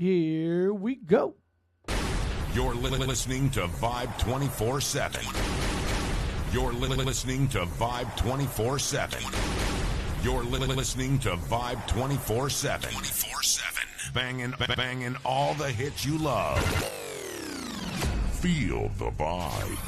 Here we go. You're listening to Vibe 24/7. You're listening to Vibe 24/7. You're listening to Vibe 24/7. 24/7. Banging all the hits you love. Feel the vibe.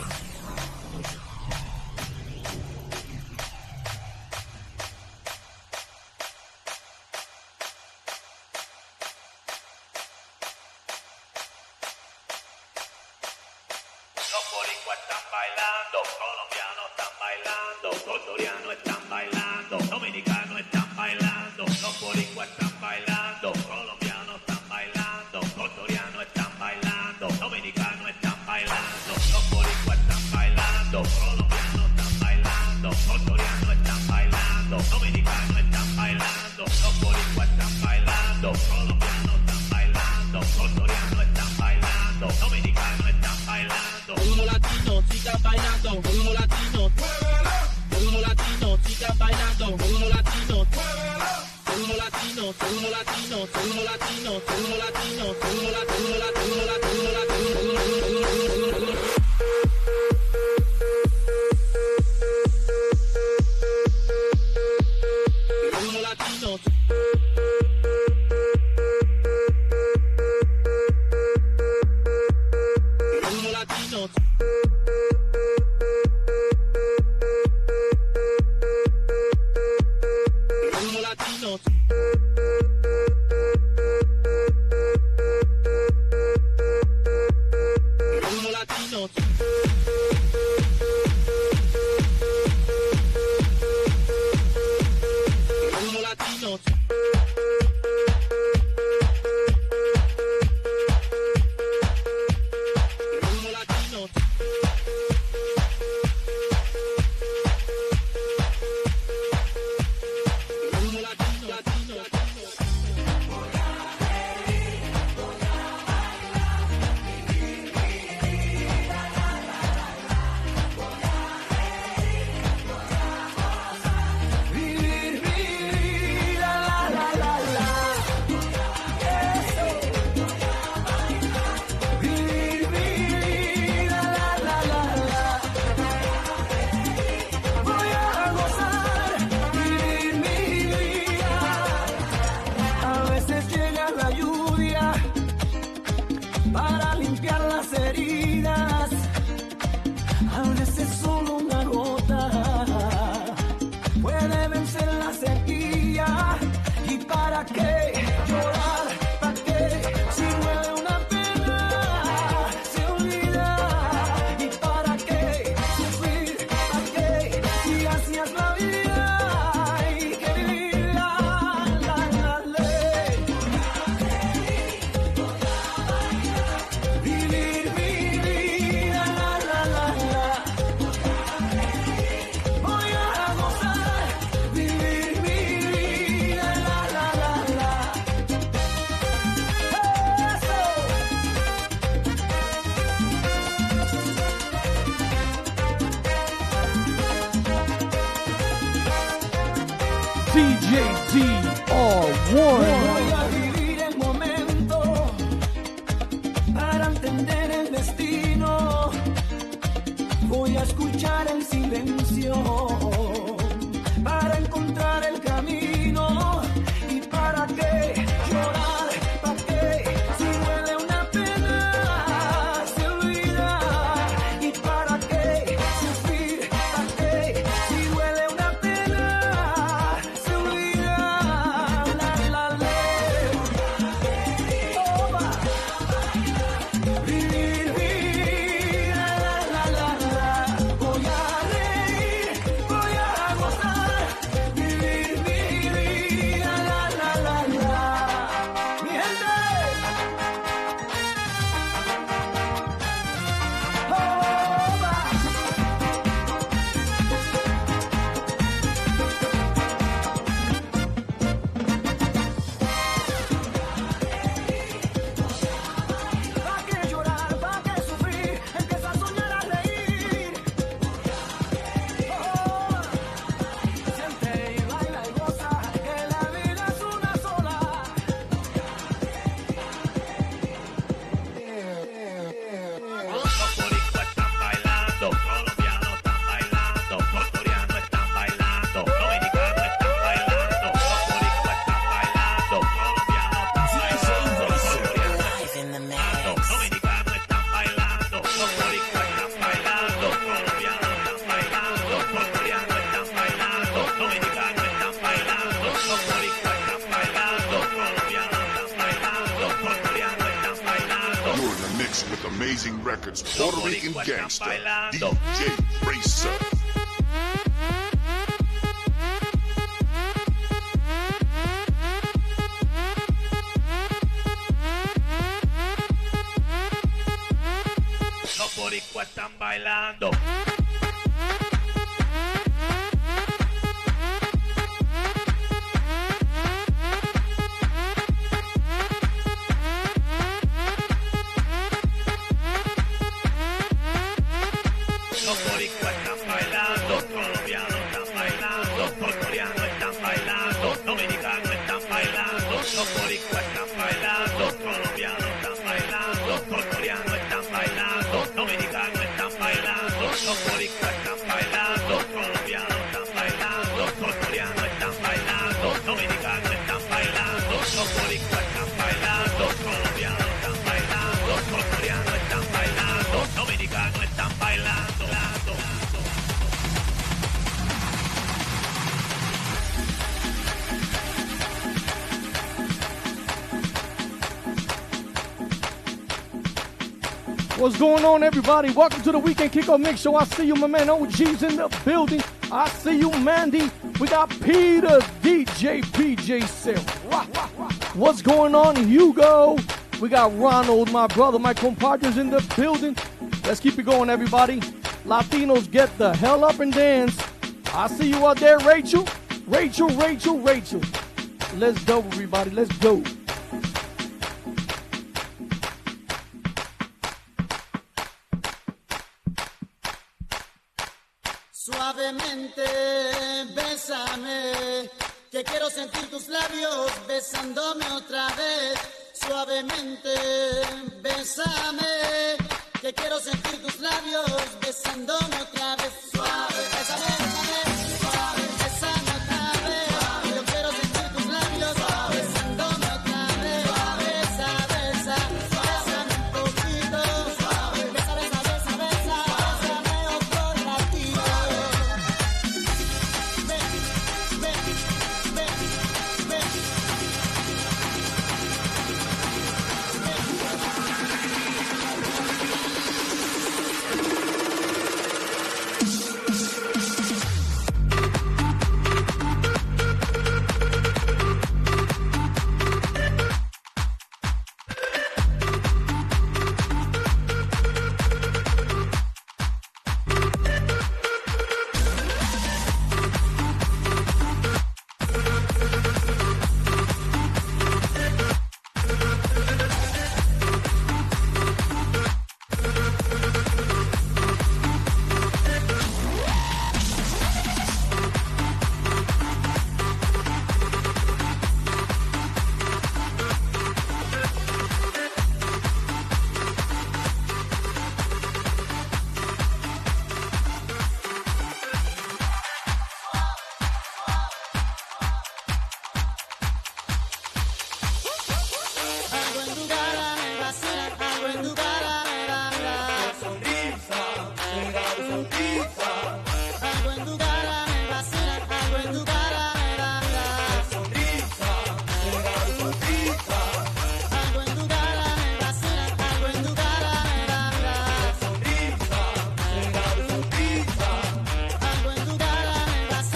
Voy a vivir el momento para entender el destino. Voy a escuchar el silencio para encontrar el camino. ¿Y para qué llorar? ¿Para qué? Si duele una pena se olvida. ¿Y para qué sufrir? ¿Para qué? Si duele una pena se olvida. La la la. Toma. Vivir, la la la la. Voy a reír, voy mix with amazing records. Puerto Rican gangster, DJ Racer. Los boricuas están bailando. Los boricuas están bailando, colombianos están bailando, puertorrianos están bailando, dominicanos están bailando, los boricuas están bailando, colombianos están bailando, puertorrianos están bailando, dominicanos están bailando, los boricuas están bailando, colombianos están bailando, puertorrianos están bailando, dominicanos están bailando, los boricuas están bailando, colombianos están bailando, puertorrianos están bailando, dominicanos están bailando. What's going on, everybody? Welcome to the Weekend Kickoff Mix Show. I see you, my man OG's in the building. I see you, Mandy. We got Peter, DJ, PJ, Sarah. What's going on, Hugo? We got Ronald, my brother, my compadres in the building. Let's keep it going, everybody. Latinos, get the hell up and dance. I see you out there, Rachel. Rachel. Let's go, everybody. Let's go. Suavemente, bésame, que quiero sentir tus labios besándome otra vez. Suavemente, bésame, que quiero sentir tus labios besándome otra vez. Suave, bésame, suave, bésame otra vez. Yo quiero sentir tus labios besándome otra vez. Besa, besa, bésame un poquito. Besa, besa, besa, besa, bésame otro ratito.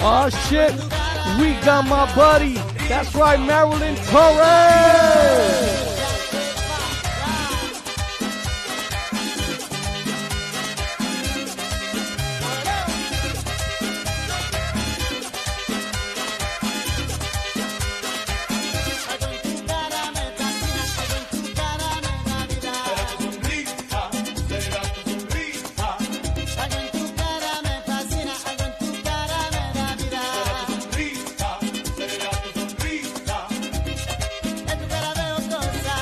Oh shit, we got my buddy. That's right, Marilyn Torres. En tu cara veo cosas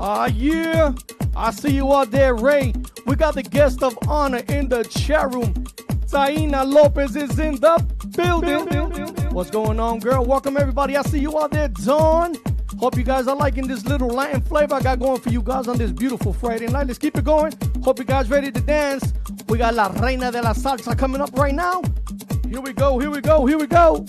Yeah. I see you out there, Ray. We got the guest of honor in the chat room. Taina Lopez is in the building. What's going on, girl? Welcome, everybody. I see you out there, Dawn. Hope you guys are liking this little Latin flavor I got going for you guys on this beautiful Friday night. Let's keep it going. Hope you guys ready to dance. We got La Reina de la Salsa coming up right now. Here we go, here we go, here we go.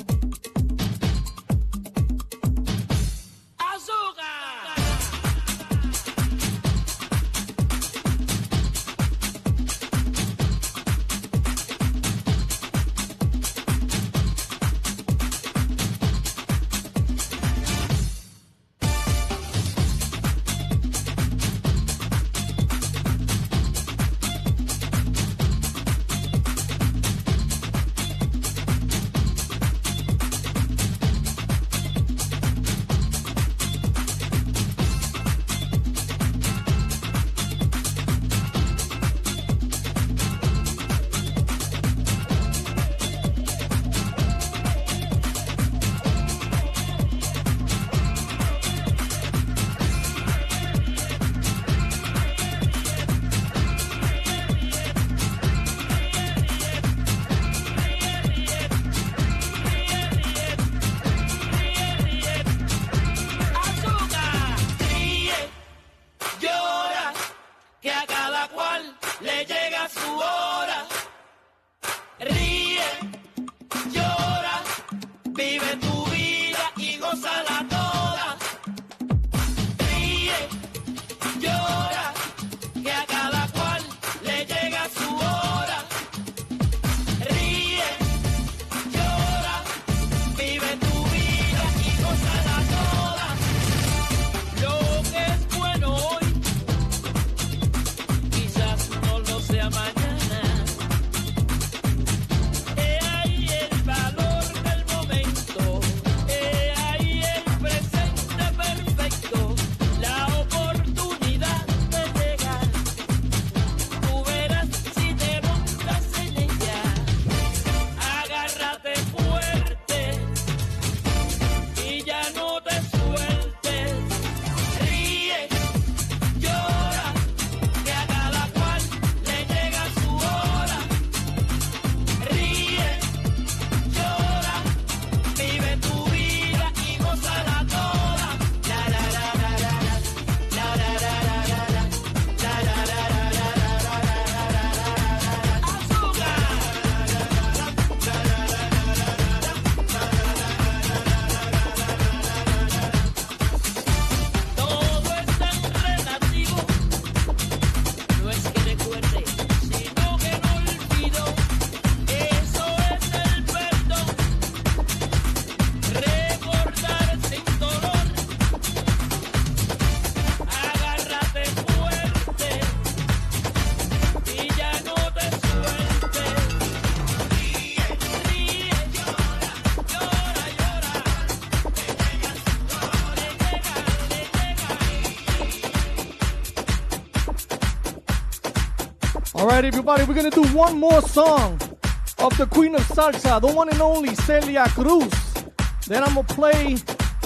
All right, everybody, we're going to do one more song of the Queen of Salsa, the one and only Celia Cruz. Then I'm going to play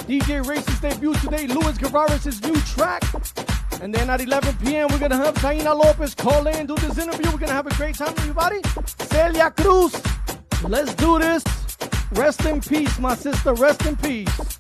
DJ Race's debut today, Luis Guevara's new track. And then at 11 p.m., we're going to have Taina Lopez call in and do this interview. We're going to have a great time, everybody. Celia Cruz, let's do this. Rest in peace, my sister. Rest in peace.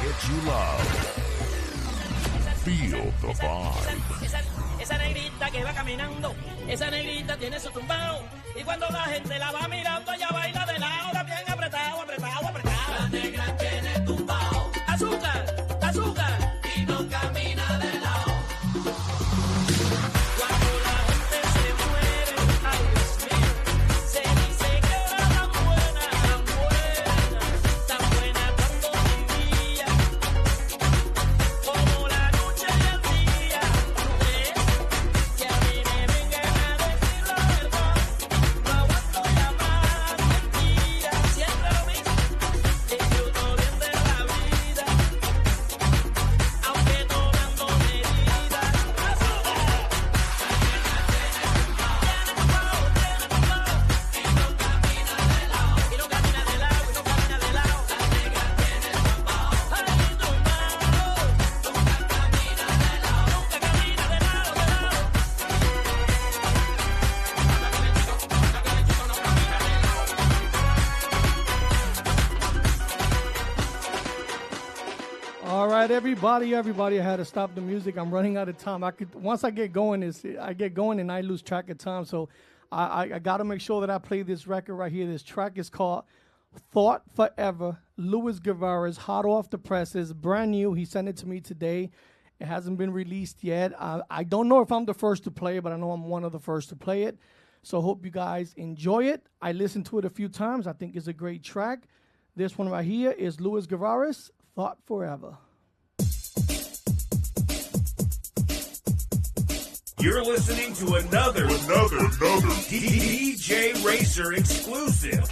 hits you love. Feel the vibe. Esa negrita que va caminando, esa negrita tiene su tumbao. Y cuando la gente la va mirando, ella baila de lado, bien apretado, apretado, apretado. La negra tiene tumbao. Azúcar, azúcar. Y no camina de lado. Cuando la gente se muere, ay Dios mío, se dice que era tan buena cuando vivía. Como la noche y el día. Que a mí me vengan a decir la verdad, no aguanto ya más mentiras, siempre lo mismo, disfruto bien de la vida, aunque tomando medidas. Azúcar, y no camina de lado, y no camina de lado, la negra tiene tumbao, ay tumbao, nunca camina de lado, nunca camina de lado, de lado. All right, everybody, I had to stop the music. I'm running out of time. Once I get going, and I lose track of time. So I got to make sure that I play this record right here. This track is called Thought Forever. Luis Guevara's hot off the presses, brand new. He sent it to me today. It hasn't been released yet. I don't know if I'm the first to play it, but I know I'm one of the first to play it. So hope you guys enjoy it. I listened to it a few times. I think it's a great track. This one right here is Luis Guevara's Thought Forever. You're listening to another DJ Racer exclusive.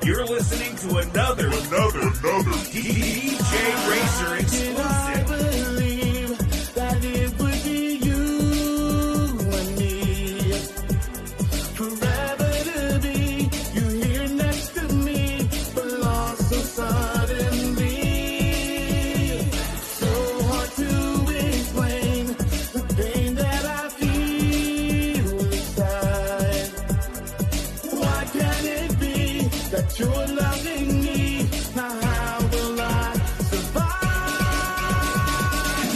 You're listening to another DJ Racer exclusive. I believe that it would be you and me forever to be. You here next to me, but lost so suddenly. So hard to explain the pain that I feel inside. Why can't it be that you're loving me. Now how will I survive?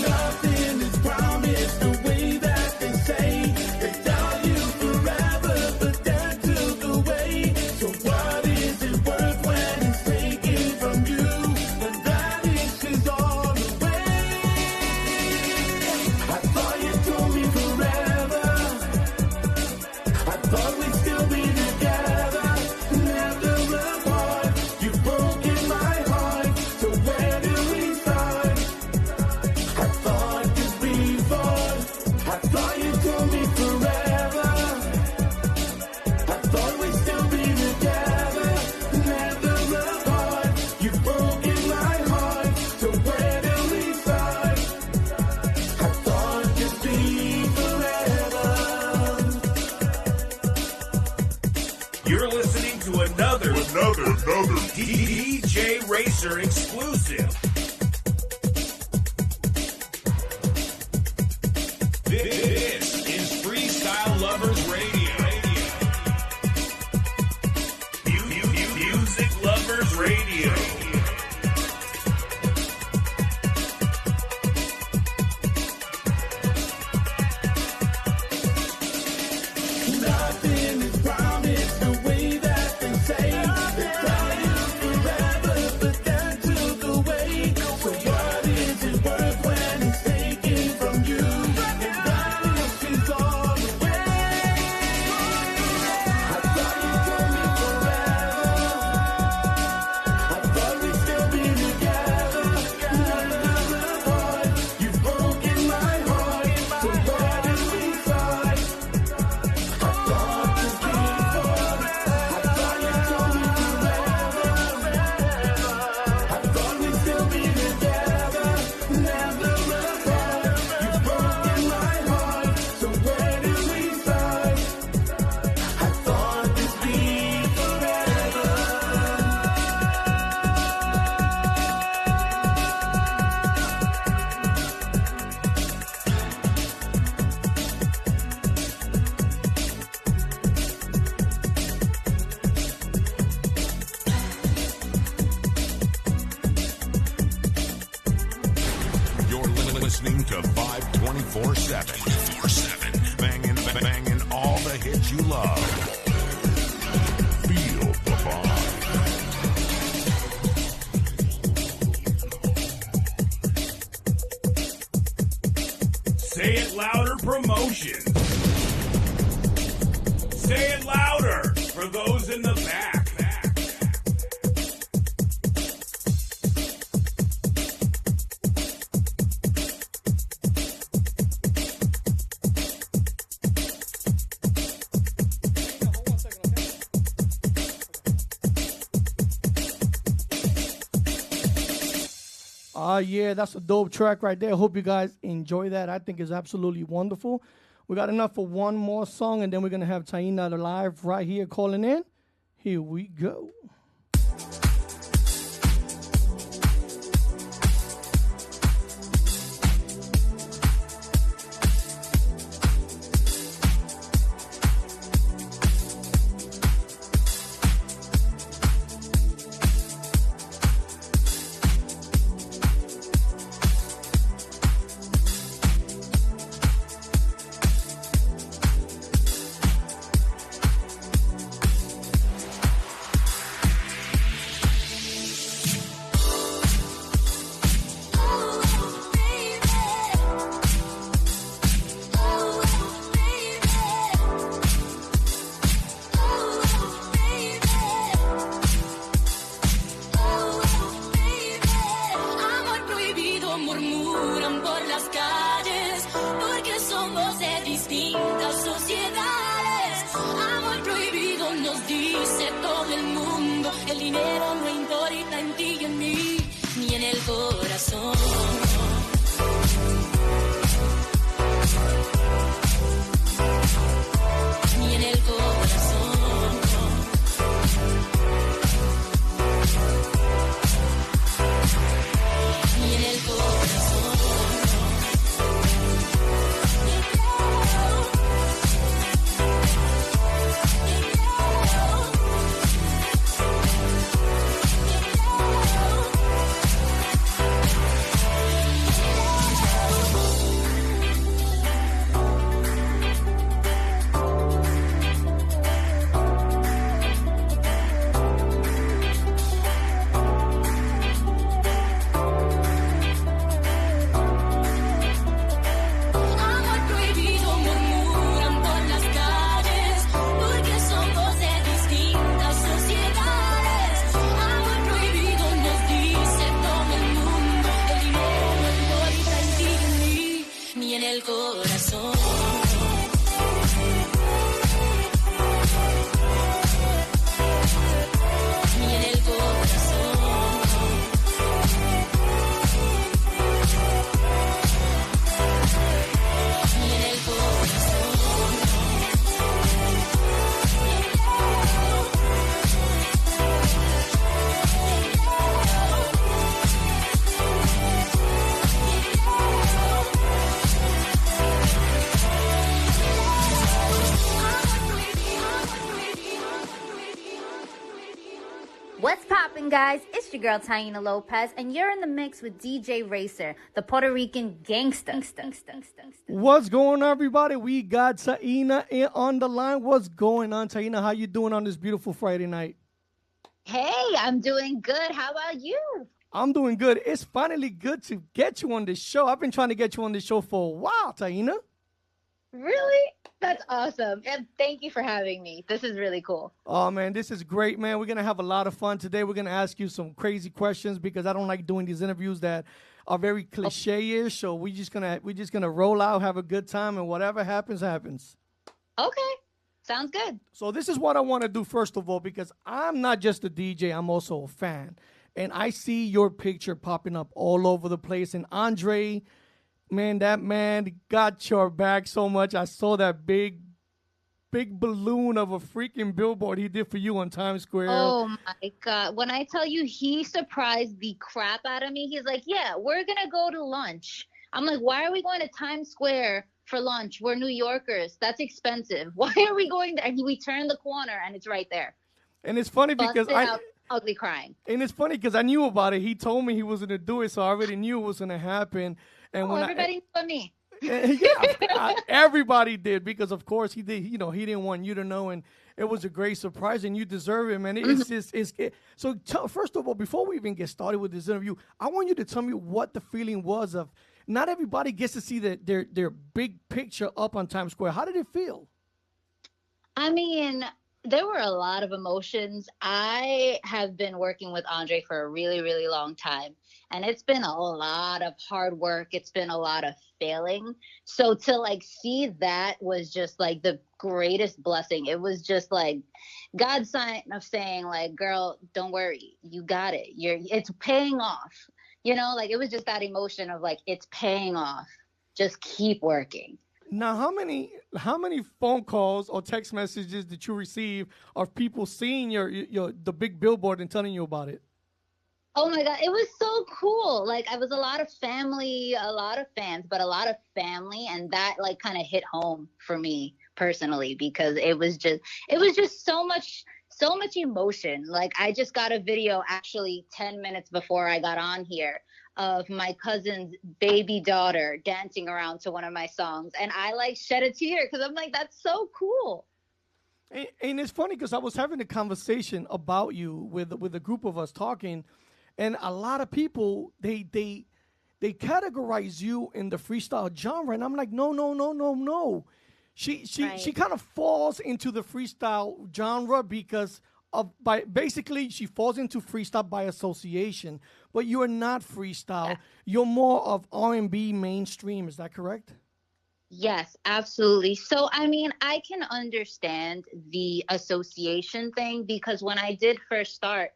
Nothing is promised the way that they say. They tell you forever, but that took away. So what is it worth when it's taken from you? And vanishes all away. I thought you told me forever. I thought we'd still be together, never apart. You've broken my heart, so where do we start? I thought this before. I thought you told me forever. I thought we'd still be together, never apart. You've broken my heart, so where do we start? I thought this be forever. You're listening to another DJ Racer exclusive. This is Freestyle Lovers Radio. Music Lovers Radio. Nothing is promised the way that they say. They tell you forever, but that took away. So what is it worth when it's taken from you? And vanishes all away. I thought you told me forever. I thought we'd still be together, never apart. You've broken my heart, so where do we start? I thought this before. I thought you told me forever. I thought we'd still be together, never apart. You've broken my heart, so where do we start? I thought this be forever. You're listening to Vibe 24/7. Banging all the hits you love. Feel the vibe. Say it louder promotion. Say it louder for those in the back. Yeah, that's a dope track right there. Hope you guys enjoy that. I think it's absolutely wonderful. We got enough for one more song, and then we're going to have Taina live right here calling in. Here we go. poppin', guys? It's your girl Taina Lopez, and you're in the mix with DJ Racer, the Puerto Rican gangsta. What's going on, everybody? We got Taina on the line. What's going on, Taina? How you doing on this beautiful Friday night? Hey, I'm doing good. How about you? I'm doing good. It's finally good to get you on this show. I've been trying to get you on this show for a while, Taina. Really? That's awesome. And thank you for having me. This is really cool. Oh, man, this is great, man. We're going to have a lot of fun today. We're going to ask you some crazy questions because I don't like doing these interviews that are very cliche-ish. So we're just gonna roll out, have a good time, and whatever happens, happens. Okay. Sounds good. So this is what I want to do, first of all, because I'm not just a DJ. I'm also a fan. And I see your picture popping up all over the place. And Andre, man, that man got your back so much. I saw that big balloon of a freaking billboard he did for you on Times Square. Oh, my God. When I tell you he surprised the crap out of me, he's like, yeah, we're going to go to lunch. I'm like, why are we going to Times Square for lunch? We're New Yorkers. That's expensive. Why are we going there? And we turn the corner, and it's right there. And it's funny because ugly crying. And it's funny because I knew about it. He told me he was going to do it, so I already knew it was going to happen. And when everybody knew but me. Yeah, everybody did because, of course, he did. You know, he didn't want you to know, and it was a great surprise, and you deserve it, man. It's just so. First of all, before we even get started with this interview, I want you to tell me what the feeling was of. Not everybody gets to see their big picture up on Times Square. How did it feel? I mean, there were a lot of emotions. I have been working with Andre for a really, really long time, and it's been a lot of hard work. It's been a lot of failing. So to see that was just the greatest blessing. It was just God's sign of saying girl, don't worry. You got it. It's paying off. It was just that emotion of it's paying off. Just keep working. Now, how many phone calls or text messages did you receive of people seeing the big billboard and telling you about it? Oh my God, it was so cool. I was a lot of family, a lot of fans, but a lot of family, and that kind of hit home for me personally because it was just so much emotion. I just got a video actually 10 minutes before I got on here of my cousin's baby daughter dancing around to one of my songs. And I shed a tear because I'm like, that's so cool. And it's funny because I was having a conversation about you with a group of us talking, and a lot of people, they categorize you in the freestyle genre. And I'm like, no. She kind of falls into the freestyle genre because basically she falls into freestyle by association, but you are not freestyle. Yeah. You're more of R&B mainstream. Is that correct? Yes, absolutely. So, I mean, I can understand the association thing because when I did first start,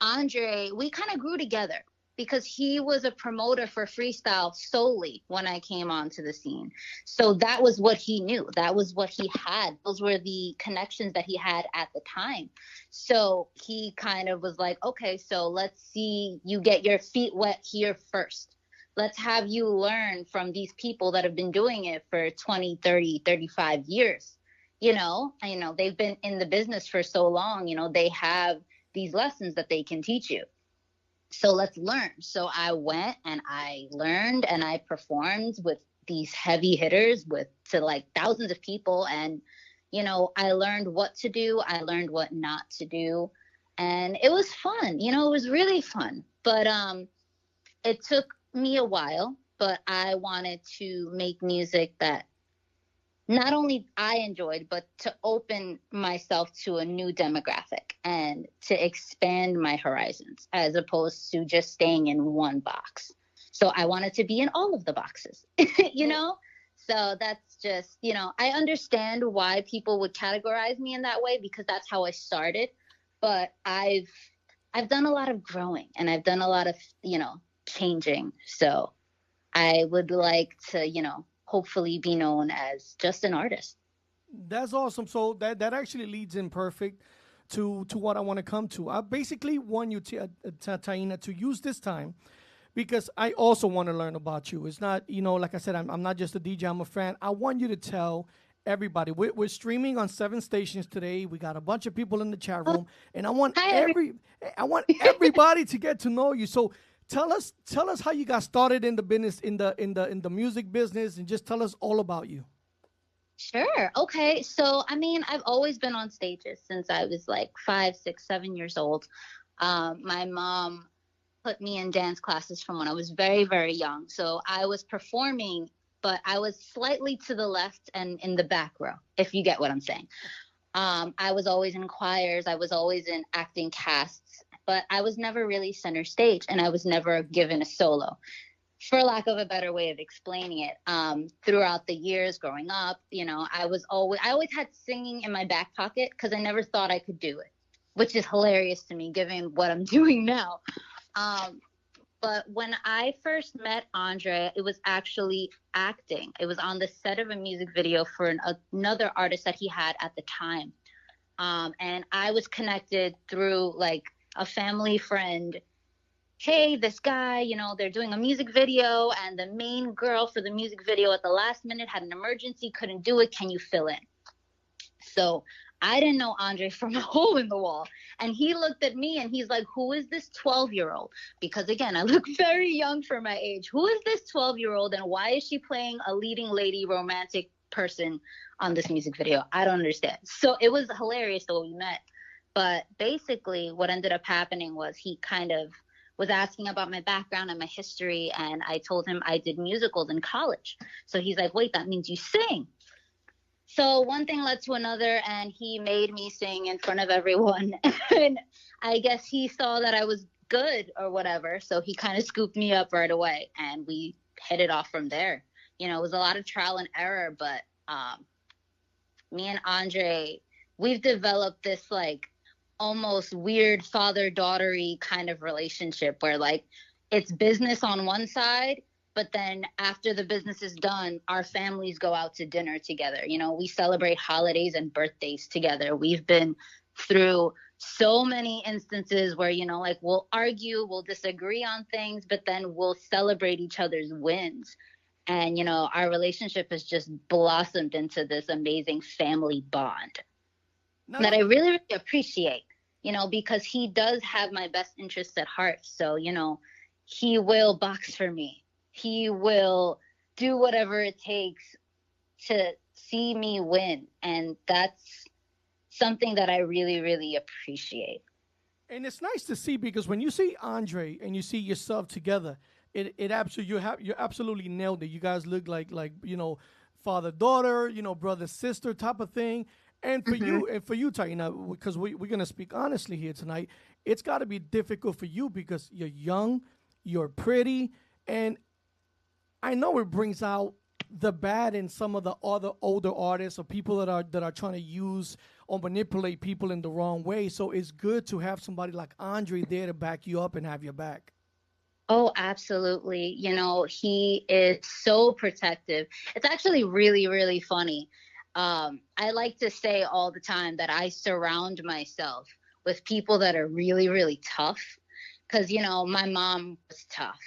Andre, we kind of grew together because he was a promoter for freestyle solely when I came onto the scene. So that was what he knew. That was what he had. Those were the connections that he had at the time. So he kind of was like, okay, so let's see you get your feet wet here first. Let's have you learn from these people that have been doing it for 20, 30, 35 years. They've been in the business for so long, they have these lessons that they can teach you. So let's learn. So I went and I learned and I performed with these heavy hitters to thousands of people. And, I learned what to do. I learned what not to do. And it was fun. It was really fun. But it took me a while, but I wanted to make music that not only I enjoyed, but to open myself to a new demographic and to expand my horizons as opposed to just staying in one box. So I wanted to be in all of the boxes, So that's just, I understand why people would categorize me in that way because that's how I started. But I've done a lot of growing and I've done a lot of, changing. So I would like to, hopefully be known as just an artist. That's awesome. So that actually leads in perfect to what I want to come to. I basically want you, Taina, to use this time because I also want to learn about you. It's not, like I said, I'm not just a DJ, I'm a fan. I want you to tell everybody. We're streaming on 7 stations today. We got a bunch of people in the chat room, and I want Hi, everybody to get to know you. So tell us how you got started in the business, in the music business, and just tell us all about you. Sure. Okay. So, I mean, I've always been on stages since I was like 5, 6, 7 years old. My mom put me in dance classes from when I was very, very young. So I was performing, but I was slightly to the left and in the back row, if you get what I'm saying. I was always in choirs. I was always in acting casts, but I was never really center stage, and I was never given a solo. For lack of a better way of explaining it, throughout the years growing up, I always had singing in my back pocket because I never thought I could do it, which is hilarious to me given what I'm doing now. But when I first met Andre, it was actually acting. It was on the set of a music video for another artist that he had at the time. And I was connected through like a family friend. Hey, this guy, they're doing a music video, and the main girl for the music video at the last minute had an emergency, couldn't do it. Can you fill in? So I didn't know Andre from a hole in the wall. And he looked at me and he's like, who is this 12-year-old? Because again, I look very young for my age. Who is this 12-year-old, and why is she playing a leading lady romantic person on this music video? I don't understand. So it was hilarious that we met. But basically what ended up happening was he kind of was asking about my background and my history. And I told him I did musicals in college. So he's like, wait, that means you sing. So one thing led to another, and he made me sing in front of everyone. And I guess he saw that I was good or whatever. So he kind of scooped me up right away, and we hit it off from there. It was a lot of trial and error, but me and Andre, we've developed this like almost weird father-daughter-y kind of relationship where like it's business on one side, but then after the business is done, our families go out to dinner together. We celebrate holidays and birthdays together. We've been through so many instances where, like we'll argue, we'll disagree on things, but then we'll celebrate each other's wins. And, our relationship has just blossomed into this amazing family bond that I really, really appreciate, because he does have my best interests at heart. So, he will box for me. He will do whatever it takes to see me win. And that's something that I really, really appreciate. And it's nice to see, because when you see Andre and you see yourself together, it absolutely you absolutely nailed it. You guys look like father daughter, brother sister type of thing. And for you, Taina, because we're gonna speak honestly here tonight, it's got to be difficult for you because you're young, you're pretty, and I know it brings out the bad in some of the other older artists or people that are trying to use or manipulate people in the wrong way. So it's good to have somebody like Andre there to back you up and have your back. Oh, absolutely. He is so protective. It's actually really, really funny. I like to say all the time that I surround myself with people that are really, really tough. Because, my mom was tough.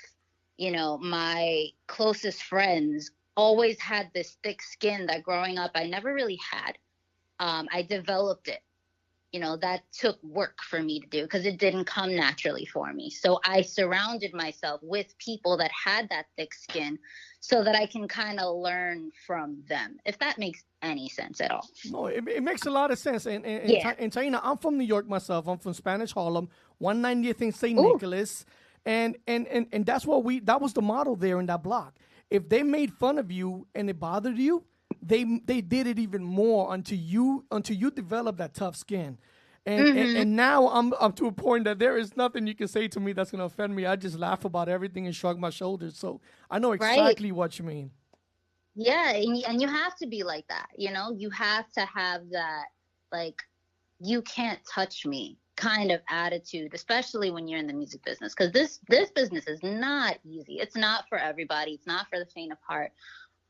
My closest friends always had this thick skin that growing up I never really had. I developed it. That took work for me to do because it didn't come naturally for me. So I surrounded myself with people that had that thick skin so that I can kind of learn from them, if that makes any sense at all. No, it makes a lot of sense. And Taina, I'm from New York myself. I'm from Spanish Harlem, 190th and St. Nicholas. And that's what that was the model there in that block. If they made fun of you and it bothered you, they did it even more until you develop that tough skin. And now I'm to a point that there is nothing you can say to me that's going to offend me. I just laugh about everything and shrug my shoulders. So I know exactly what you mean. Yeah, and you have to be like that. You have to have that, like, you can't touch me kind of attitude, especially when you're in the music business, because this business is not easy. It's not for everybody. It's not for the faint of heart.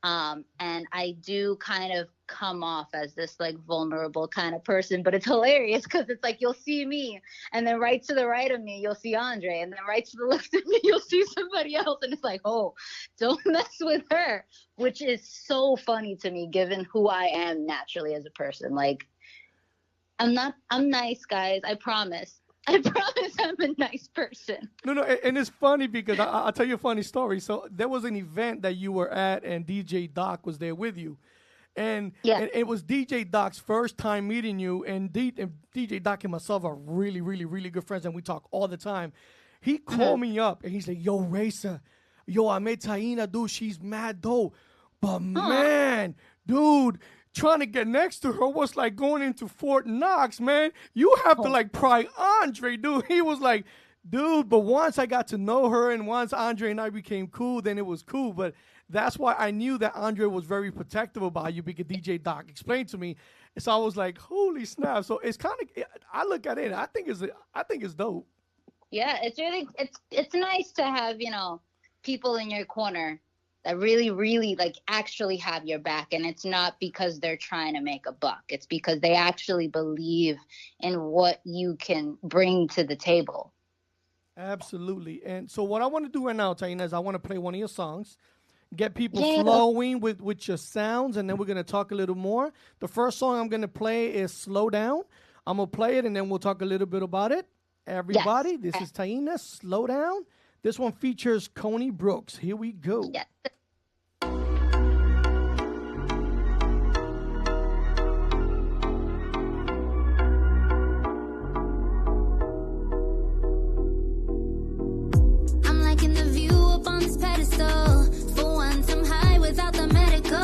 And I do kind of come off as this like vulnerable kind of person, but it's hilarious because it's like you'll see me, and then right to the right of me you'll see Andre, and then right to the left of me you'll see somebody else, and it's like, oh, don't mess with her, which is so funny to me given who I am naturally as a person. Like, I'm nice, guys. I promise I'm a nice person. No, and it's funny because I'll tell you a funny story. So there was an event that you were at, and DJ Doc was there with you. And it was DJ Doc's first time meeting you, and DJ Doc and myself are really, really, really good friends, and we talk all the time. He called me up, and he's like, yo, Racer, I met Taina, dude. She's mad dope. But, man, dude, trying to get next to her was like going into Fort Knox, man. You have to like pry Andre, dude. He was like, dude, but once I got to know her and once Andre and I became cool, then it was cool. But that's why I knew that Andre was very protective about you because DJ Doc explained to me. So I was like, holy snap. So it's kind of, I look at it, I think it's dope. Yeah, it's really, it's nice to have, people in your corner that really, really like actually have your back. And it's not because they're trying to make a buck. It's because they actually believe in what you can bring to the table. Absolutely. And so what I want to do right now, Taina, is I want to play one of your songs, get people flowing with your sounds, and then we're going to talk a little more. The first song I'm going to play is Slow Down. I'm going to play it, and then we'll talk a little bit about it. Everybody, this is Taina, Slow Down. This one features Coney Brooks. Here we go. Yes. I'm liking the view up on this pedestal. For once I'm high without the medical.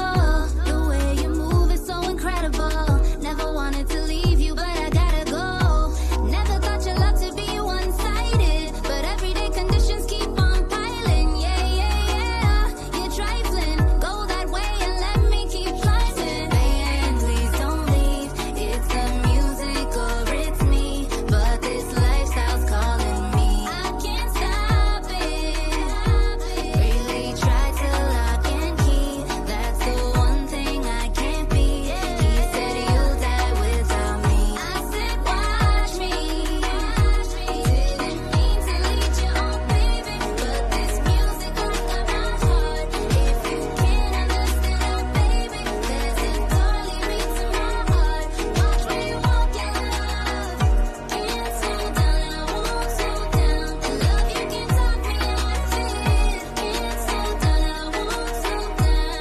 The way you move is so incredible. Never wanted to leave you, but I gotta go. Never thought your love to be one-sided, but everyday conditions keep on piling. Yeah. You're trifling. Go that way and let me keep climbing. And please don't leave. It's the music or it's me, but this lifestyle's calling me. I can't stop it. Really try to lock and key. That's the one thing I can't be. He said you'll die without me. I said watch me. Didn't mean to lead you on, baby, but this music got my heart. If you can't understand, baby, there's a door lead me to my heart. Watch where you walk in love. Can't slow down, I won't slow down. In love you can talk me out of it. Can't slow down, I won't slow down.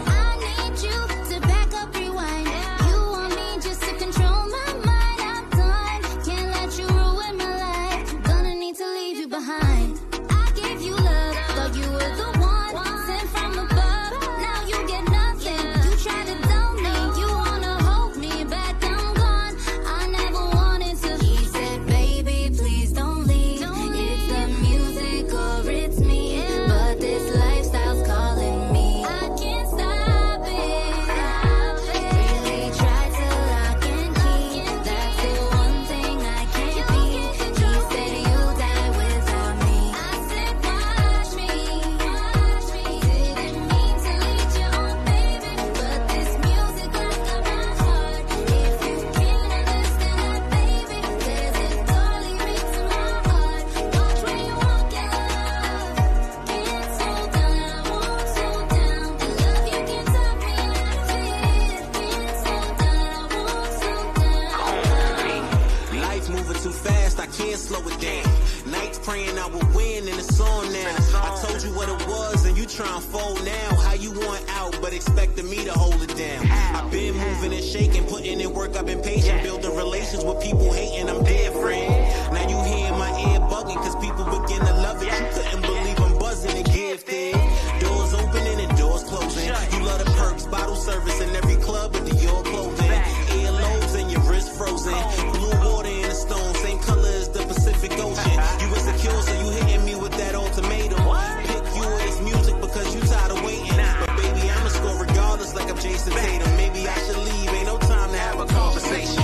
I need you to back up, rewind. You want me just to control my mind. I'm done. Can't let you ruin my life. Gonna need to leave you behind. I gave you love, thought you were the one sent from above. Now you get nothing. You try to dump me, you wanna hold me back. I'm gone. I never wanted to. He said, baby, please don't leave. It's the music or it's me, but this lifestyle's calling me. I can't stop it. Really try to lock and key. That's the one thing I can't be. He said you'll die without me. I said watch me. Didn't mean to lead you on, baby, but this music got my heart. If you can't understand, baby, there's a door lead me to my heart. Watch where you walk in love. Can't slow down, I won't slow down. In love you can talk me out of it. Can't slow down, I won't slow down. Life moving too fast, I can't slow it down. Nights praying I will win, and it's on now. I told you what it was, and you trying to fold now. How you want out, but expecting me to hold it down. I've been moving and shaking, putting in work, I've been patient. Building relations with people hating, I'm dead, friend. Now you hear my ear bugging, cause people begin to love it. You couldn't believe I'm buzzing and gifted. Doors opening and doors closing. You love the perks, bottle service in every club with the your clothing. Earlobes and your wrist frozen. Blue water in the stone, same color as the Pacific Ocean. You insecure, so you hitting me with that ultimatum. Pick you or this music because you tired of waiting. But baby, I'ma score regardless like I'm Jason Tatum. Maybe I should leave, ain't no time to have a conversation.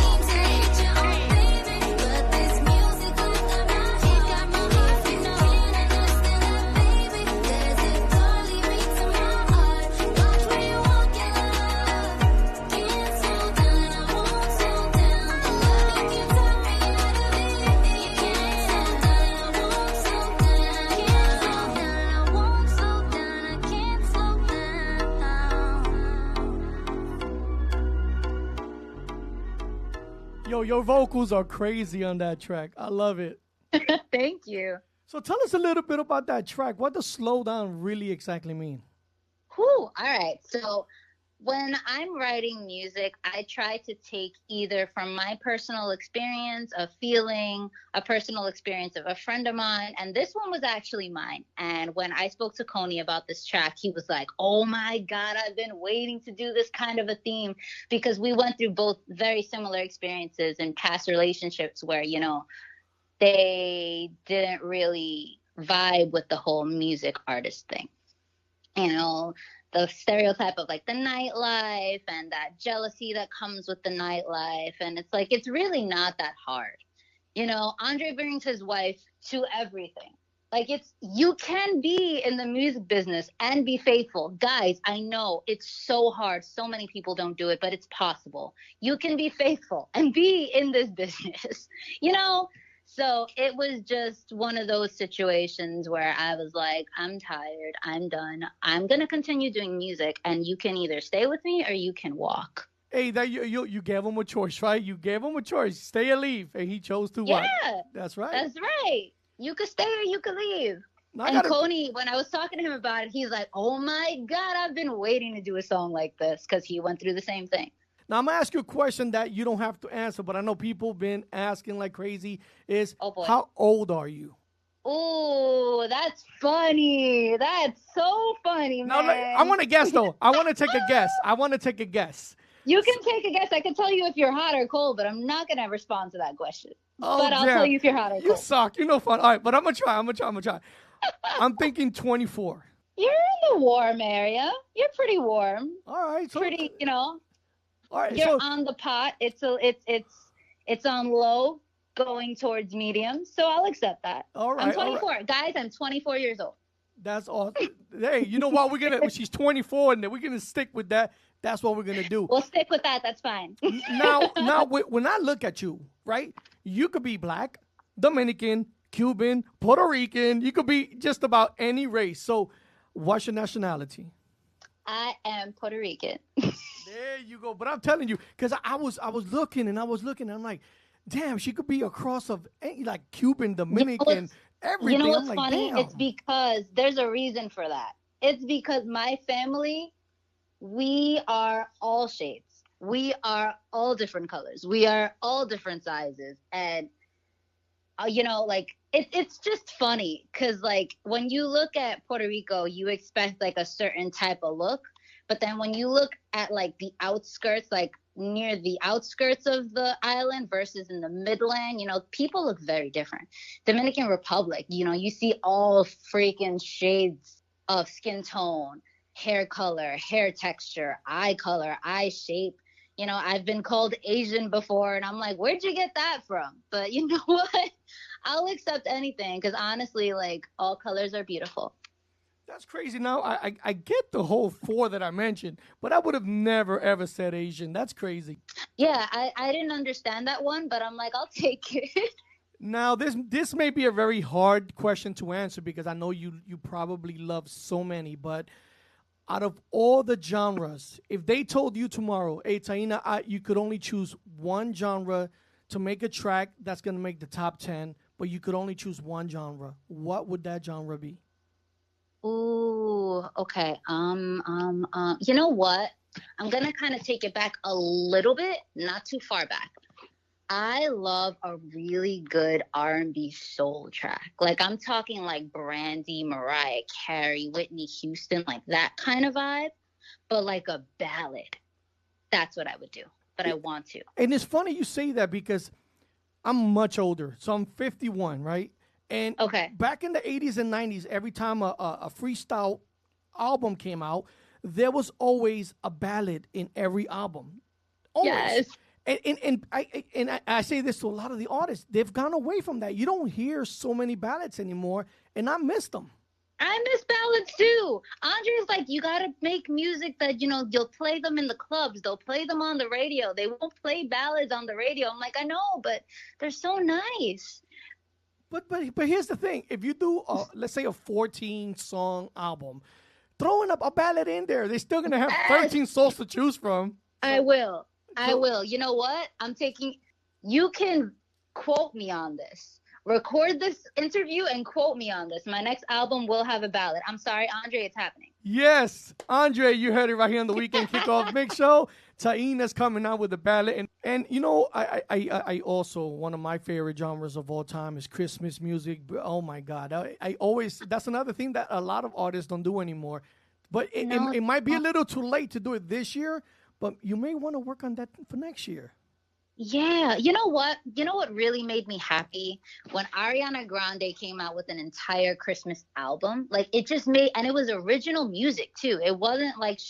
But this music got your vocals are crazy on that track. I love it. Thank you. So tell us a little bit about that track. What does slow down really exactly mean? Whew, all right. So when I'm writing music, I try to take either from my personal experience, a feeling, a personal experience of a friend of mine. And this one was actually mine. And when I spoke to Coney about this track, he was like, oh my God, I've been waiting to do this kind of a theme, because we went through both very similar experiences in past relationships where, you know, they didn't really vibe with the whole music artist thing. You know, the stereotype of like the nightlife and that jealousy that comes with the nightlife. And it's like, it's really not that hard. You know, Andre brings his wife to everything. Like, it's, you can be in the music business and be faithful. Guys, I know it's so hard. So many people don't do it, but it's possible. You can be faithful and be in this business, you know? So it was just one of those situations where I was like, I'm tired. I'm done. I'm going to continue doing music, and you can either stay with me or you can walk. Hey, that you gave him a choice, right? You gave him a choice, stay or leave, and he chose to what? Yeah. That's right. That's right. You could stay or you could leave. And Coney, when I was talking to him about it, he's like, oh my God, I've been waiting to do a song like this, because he went through the same thing. Now, I'm going to ask you a question that you don't have to answer, but I know people have been asking like crazy, is how old are you? Oh, that's funny. That's so funny, man. Now, I'm going to guess, though. I want to take a guess. You can take a guess. I can tell you if you're hot or cold, but I'm not going to respond to that question. Oh, but I'll tell you if you're hot or cold. You suck. You're no fun. All right, but I'm going to try. I'm thinking 24. You're in the warm area. You're pretty warm. All right. So, pretty, you know. All right. You're on the pot. It's on low, going towards medium. So I'll accept that. All right. I'm 24. Right. Guys, I'm 24 years old. That's awesome. Hey, you know what? She's 24, and we're going to stick with that. That's what we're going to do. We'll stick with that. That's fine. now, when I look at you, right, you could be black, Dominican, Cuban, Puerto Rican. You could be just about any race. So what's your nationality? I am Puerto Rican. There you go. But I'm telling you, because I was looking, and I'm like, damn, she could be a cross of like Cuban, Dominican, everything. You know what's like, funny? damn. It's because there's a reason for that. It's because my family, we are all shapes. We are all different colors. We are all different sizes. And, you know, like, it's just funny because, like, when you look at Puerto Rico, you expect, like, a certain type of look. But then when you look at, like, the outskirts, like, near the outskirts of the island versus in the midland, you know, people look very different. Dominican Republic, you know, you see all freaking shades of skin tone, hair color, hair texture, eye color, eye shape. You know, I've been called Asian before, and I'm like, where'd you get that from? But you know what? I'll accept anything because honestly, like, all colors are beautiful. That's crazy. Now, I get the whole 4 that I mentioned, but I would have never, ever said Asian. That's crazy. Yeah, I didn't understand that one, but I'm like, I'll take it. Now, this may be a very hard question to answer because I know you probably love so many, but out of all the genres, if they told you tomorrow, hey, Taina, you could only choose one genre to make a track that's going to make the top 10, but you could only choose one genre, what would that genre be? Ooh, okay. You know what? I'm going to kind of take it back a little bit, not too far back. I love a really good R&B soul track. Like, I'm talking like Brandy, Mariah Carey, Whitney Houston, like that kind of vibe, but like a ballad. That's what I would do, but I want to. And it's funny you say that because I'm much older. So I'm 51, right? And back in the 80s and 90s, every time a freestyle album came out, there was always a ballad in every album. Always. Yes. And I say this to a lot of the artists. They've gone away from that. You don't hear so many ballads anymore, and I miss them. I miss ballads too. Andre's like, you got to make music that, you know, you'll play them in the clubs. They'll play them on the radio. They won't play ballads on the radio. I'm like, I know, but they're so nice. But here's the thing. If you do, let's say, a 14-song album, throwing up a ballad in there, they're still going to have 13 songs to choose from. I will. You know what? I'm taking you can quote me on this. Record this interview and quote me on this. My next album will have a ballad. I'm sorry, Andre, it's happening. Yes, Andre, you heard it right here on the Weekend Kickoff Mix Show. Taina's coming out with a ballad, and you know, I also, one of my favorite genres of all time is Christmas music. Oh my God, I always, that's another thing that a lot of artists don't do anymore. But it might be a little too late to do it this year, but you may want to work on that for next year. Yeah, you know what? You know what really made me happy? When Ariana Grande came out with an entire Christmas album. Like, it just made, and it was original music too. It wasn't like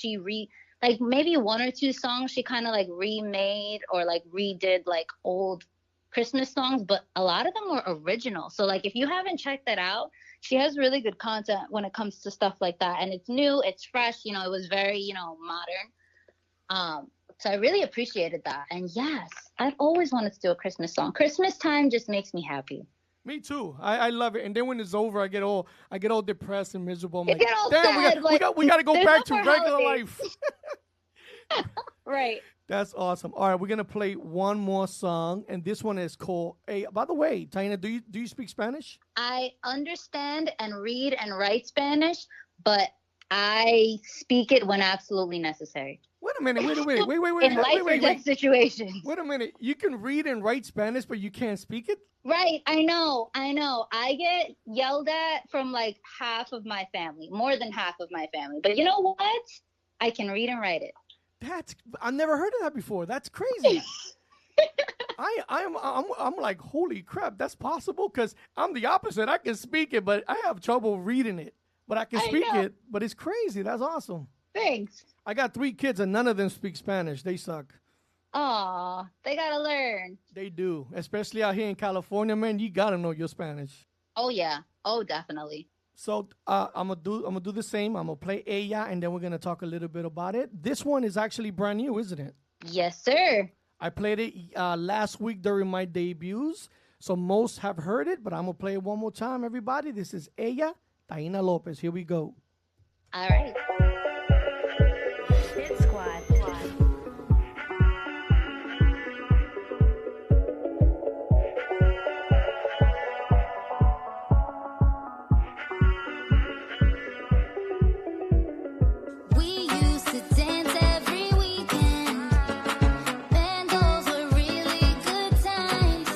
like maybe one or two songs she kind of like remade or like redid like old Christmas songs, but a lot of them were original. So like, if you haven't checked that out, she has really good content when it comes to stuff like that. And it's new, it's fresh, you know, it was very, you know, modern. So I really appreciated that. And yes, I've always wanted to do a Christmas song. Christmas time just makes me happy. Me too. I love it. And then when it's over, I get all depressed and miserable. I'm You like, get all damn, sad, we got to go there's back no to more regular holidays. life. Right. That's awesome. All right, we're gonna play one more song, and this one is called. Hey, by the way, Taina, do you speak Spanish? I understand and read and write Spanish, but I speak it when absolutely necessary. Wait a minute. Wait. In life or death situations. Wait a minute. You can read and write Spanish, but you can't speak it? Right. I know. I get yelled at from like half of my family, more than half of my family. But you know what? I can read and write it. I've never heard of that before. That's crazy. I'm like, holy crap, that's possible? Because I'm the opposite. I can speak it, but I have trouble reading it. But I can speak it, but it's crazy. That's awesome. Thanks. I got 3 kids, and none of them speak Spanish. They suck. Aw, they gotta learn. They do. Especially out here in California, man, you gotta know your Spanish. Oh, yeah. Oh, definitely. So I'm gonna do the same. I'm gonna play Ella, and then we're gonna talk a little bit about it. This one is actually brand new, isn't it? Yes, sir. I played it last week during my debuts, so most have heard it, but I'm gonna play it one more time, everybody. This is Ella, Taina Lopez. Here we go. All right. Hit Squad. We used to dance every weekend, and those were really good times.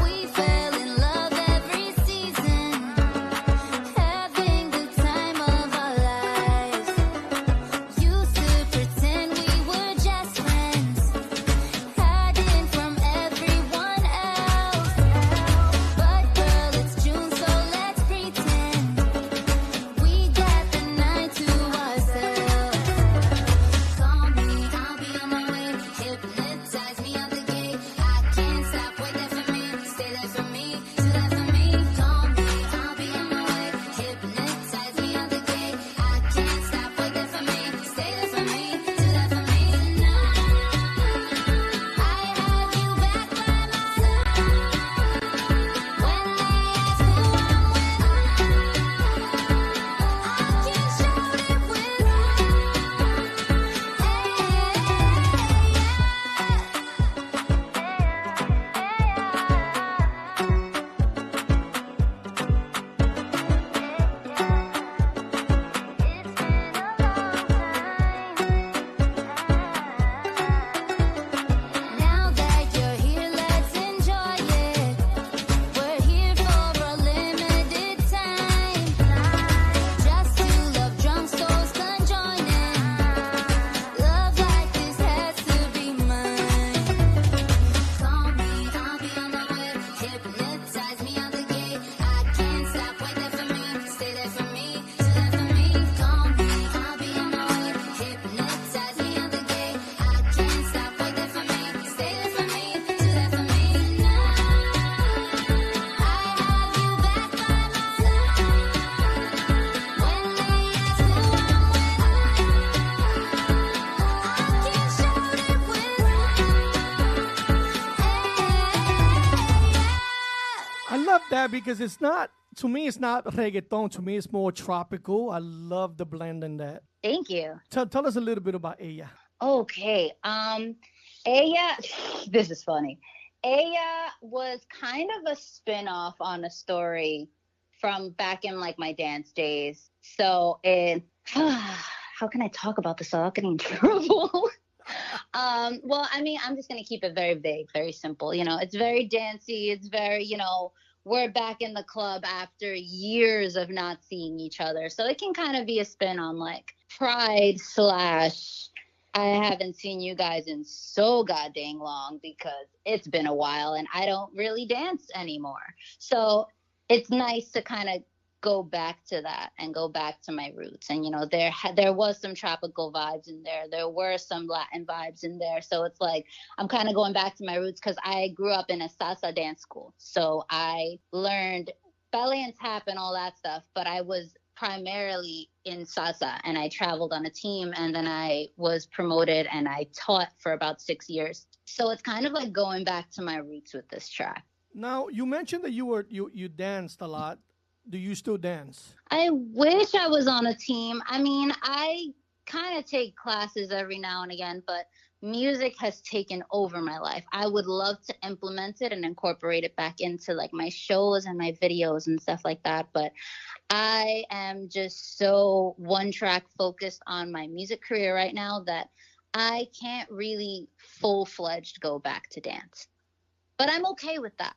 We fell in love every season, having the time of our lives. Used to pretend we were just friends, hiding from everyone else. But girl, it's June, so let's pretend we got the night to ourselves. Call me, I'll be on my way. Hypnotize me out the gate. I can't stop, wait there for me. Stay there for me, do that for me. Call me, I'll be on my way. Hypnotize me out the gate. I can't stop, wait there for me. Stay there for me, do that for me. Tonight, I have you back by my side. When they ask who I'm with, I can shout it with Now that you're here, let's enjoy it. We're here for a limited time. Just two love drunk souls conjoining. Love like this has to be mine. Call me, I'll be on my way. Hypnotize me out the gate. I can't stop, wait there for me. Stay there for me, do that for me. Call me, I'll be on my way. Hypnotize me out the gate. I can't stop, wait there for me. Stay there for me, do that for me. Tonight, I have you back by my side. When they ask who I'm with, I can shout it with I love that because it's not, to me, it's not reggaeton. To me, it's more tropical. I love the blend in that. Thank you. Tell us a little bit about Ella. Okay. Aya, this is funny. Aya was kind of a spin-off on a story from back in like my dance days. So how can I talk about this without getting in trouble? Well, I mean, I'm just gonna keep it very vague, very simple. You know, it's very dancey. It's very, we're back in the club after years of not seeing each other. So it can kind of be a spin on like pride / I haven't seen you guys in so goddamn long because it's been a while and I don't really dance anymore. So it's nice to kind of go back to that and go back to my roots. And, there was some tropical vibes in there. There were some Latin vibes in there. So it's like I'm kind of going back to my roots because I grew up in a salsa dance school. So I learned ballet and tap and all that stuff, but I was primarily in salsa and I traveled on a team and then I was promoted and I taught for about 6 years. So it's kind of like going back to my roots with this track. Now, you mentioned that you danced a lot. Do you still dance? I wish I was on a team. I mean, I kind of take classes every now and again, but music has taken over my life. I would love to implement it and incorporate it back into like my shows and my videos and stuff like that. But I am just so one track focused on my music career right now that I can't really full-fledged go back to dance. But I'm okay with that,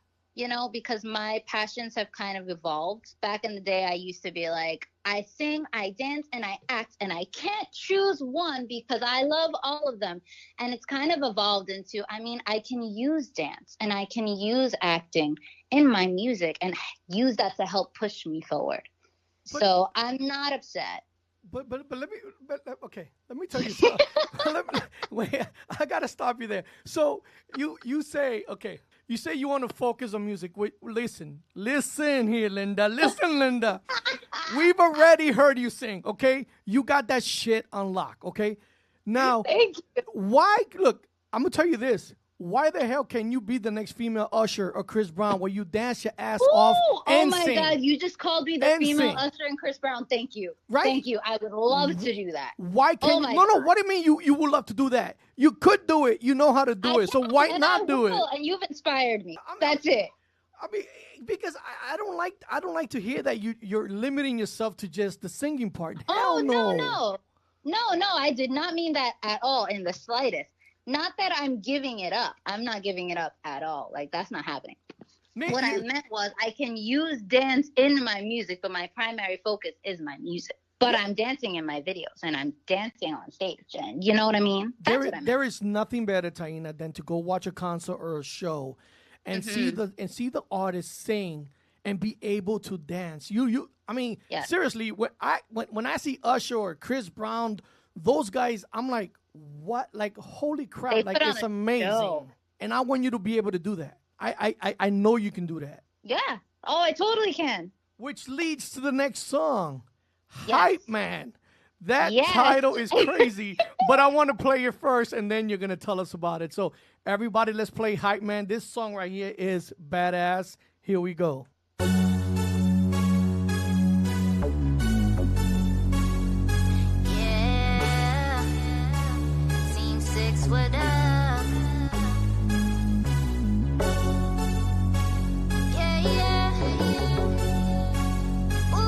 because my passions have kind of evolved. Back in the day, I used to be like, I sing, I dance, and I act, and I can't choose one because I love all of them. And it's kind of evolved into, I can use dance and I can use acting in my music and use that to help push me forward. So I'm not upset. But let me tell you something. Wait, I gotta stop you there. So you say, okay, you say you want to focus on music. Wait, listen here, Linda. Listen, Linda. We've already heard you sing, okay? You got that shit on lock, okay? Now, Thank you. why? Look, I'm gonna tell you this. Why the hell can you be the next female Usher or Chris Brown where you dance your ass off and oh my sing? God, you just called me the And female sing. Usher and Chris Brown. Thank you. Right? Thank you. I would love to do that. Why can't you? No, what do you mean you would love to do that? You could do it. You know how to do it. So why And not I do it? will, and you've inspired me. That's it. I mean, because I don't like to hear that you're limiting yourself to just the singing part. Hell No, I did not mean that at all in the slightest. Not that I'm giving it up. I'm not giving it up at all. Like, that's not happening. What I meant was I can use dance in my music, but my primary focus is my music. But I'm dancing in my videos, and I'm dancing on stage, and you know what I mean? That's what I meant. There is nothing better, Taina, than to go watch a concert or a show and see the artist sing and be able to dance. Seriously, when I see Usher or Chris Brown, those guys, I'm like, what? Like, holy crap! Like, it's amazing, show. And I want you to be able to do that. I know you can do that. Yeah. Oh, I totally can. Which leads to the next song, Yes. Hype Man. That Yes. title is crazy, but I want to play it first, and then you're gonna tell us about it. So, everybody, let's play Hype Man. This song right here is badass. Here we go. Yeah, Team 6, what up? Yeah. Ooh.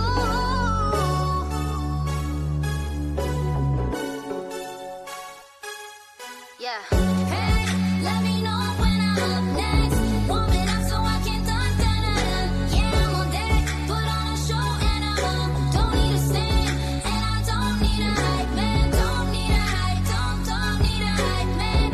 Yeah. Hey, let me know when I'm up next. Warm it up so I can dun. Yeah, I'm on deck. Put on a show and I'm don't need a stand, and I don't need a hype man. Don't need a hype, don't need a hype man.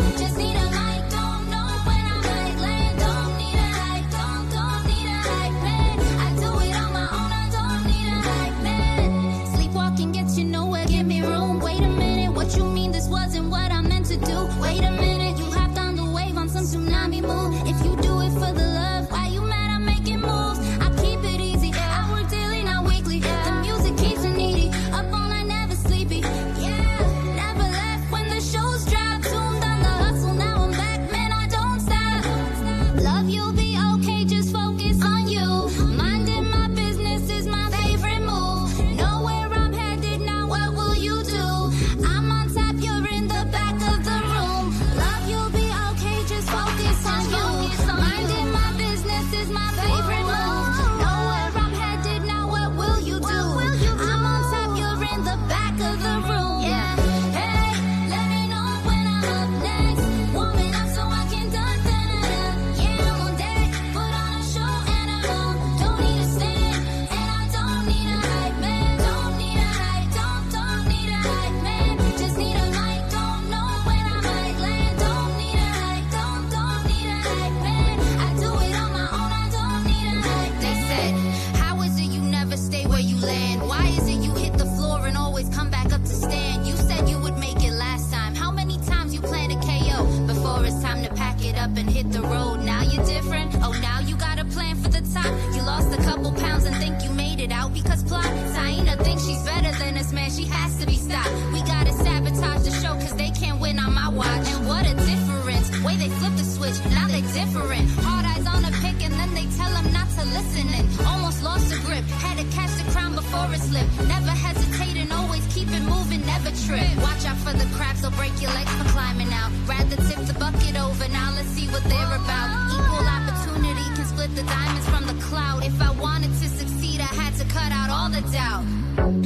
couple pounds and think you made it out because plot. Taina thinks she's better than us, man. She has to be stopped. We gotta sabotage the show cause they can't win on my watch. And what a difference. Way they flip the switch, now they different. Hard eyes on a pick and then they tell them not to listen. And almost lost the grip. Had to catch the crown before it slipped. Never hesitate and always keep it moving, never trip. Watch out for the cracks, they'll break your legs for climbing out. Rather tip the bucket over, now let's see what they're about. Equal opportunity can split the diamonds from the cloud. If I wanted to succeed, I had to cut out all the doubt.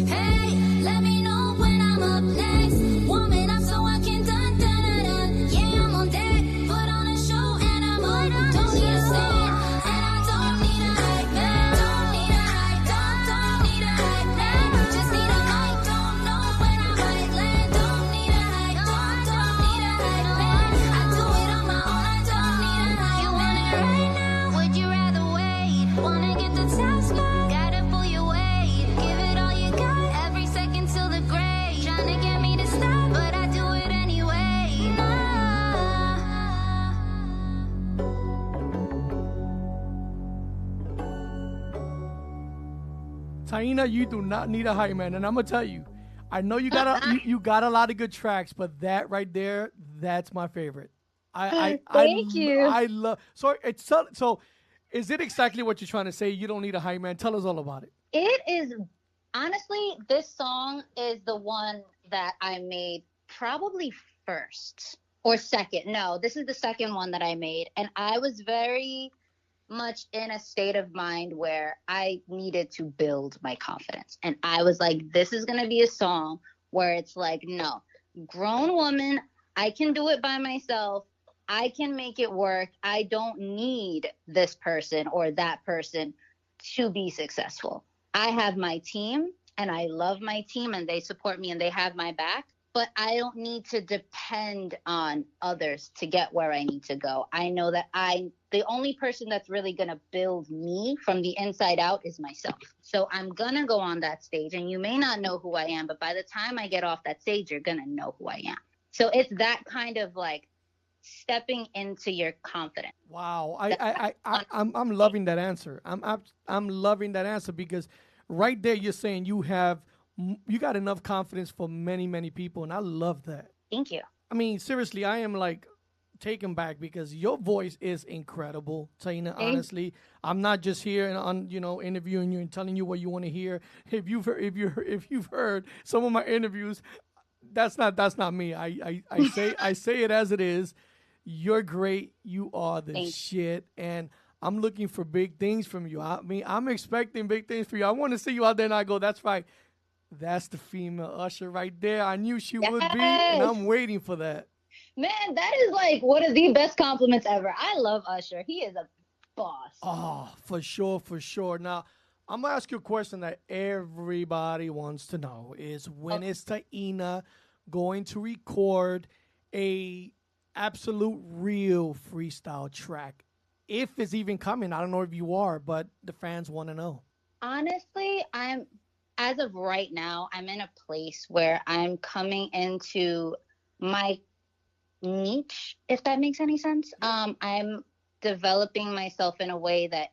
Hey, let me know when I'm up next. Warming up so I can dun dun dun dun. Yeah, I'm on deck. Put on a show and I'm on. Don't need a stand and I don't need a hype man. Don't need a hype, don't need a hype man. Just need a mic, don't know when I might land. Don't need a hype, don't need a hype man. I do it on my own, I don't need a hype. You want it right now? Would you rather wait? Wanna get the task back? Gotta pull your weight. Give it all you got, every second till the grave. Trying to get me to stop, but I do it anyway. Taina, you do not need a hype man, and I'm gonna tell you, I know you got you got a lot of good tracks, but that right there, that's my favorite. Thank you. I love. So, is it exactly what you're trying to say? You don't need a hype man. Tell us all about it. It is, honestly, this song is the one that I made probably first or second. No, this is the second one that I made. And I was very much in a state of mind where I needed to build my confidence. And I was like, this is going to be a song where it's like, no, grown woman, I can do it by myself. I can make it work. I don't need this person or that person to be successful. I have my team and I love my team and they support me and they have my back, but I don't need to depend on others to get where I need to go. I know that the only person that's really going to build me from the inside out is myself. So I'm going to go on that stage and you may not know who I am, but by the time I get off that stage, you're going to know who I am. So it's that kind of like stepping into your confidence. Wow, I'm loving that answer. I'm loving that answer because right there you're saying you got enough confidence for many people, and I love that. Thank you. I mean, seriously, I am like taken back because your voice is incredible, Taina. Honestly, I'm not just here and interviewing you and telling you what you want to hear. If you've heard some of my interviews, that's not me. I say it as it is. You're great. You are the shit. And I'm looking for big things from you. I mean, I'm expecting big things for you. I want to see you out there and I go, that's right. That's the female Usher right there. I knew she would be, and I'm waiting for that. Man, that is like one of the best compliments ever. I love Usher. He is a boss. Oh, for sure. Now, I'm going to ask you a question that everybody wants to know is when is Taina going to record a absolute real freestyle track? If it's even coming, I don't know if you are, but the fans want to know. Honestly, as of right now, I'm in a place where I'm coming into my niche, if that makes any sense. I'm developing myself in a way that,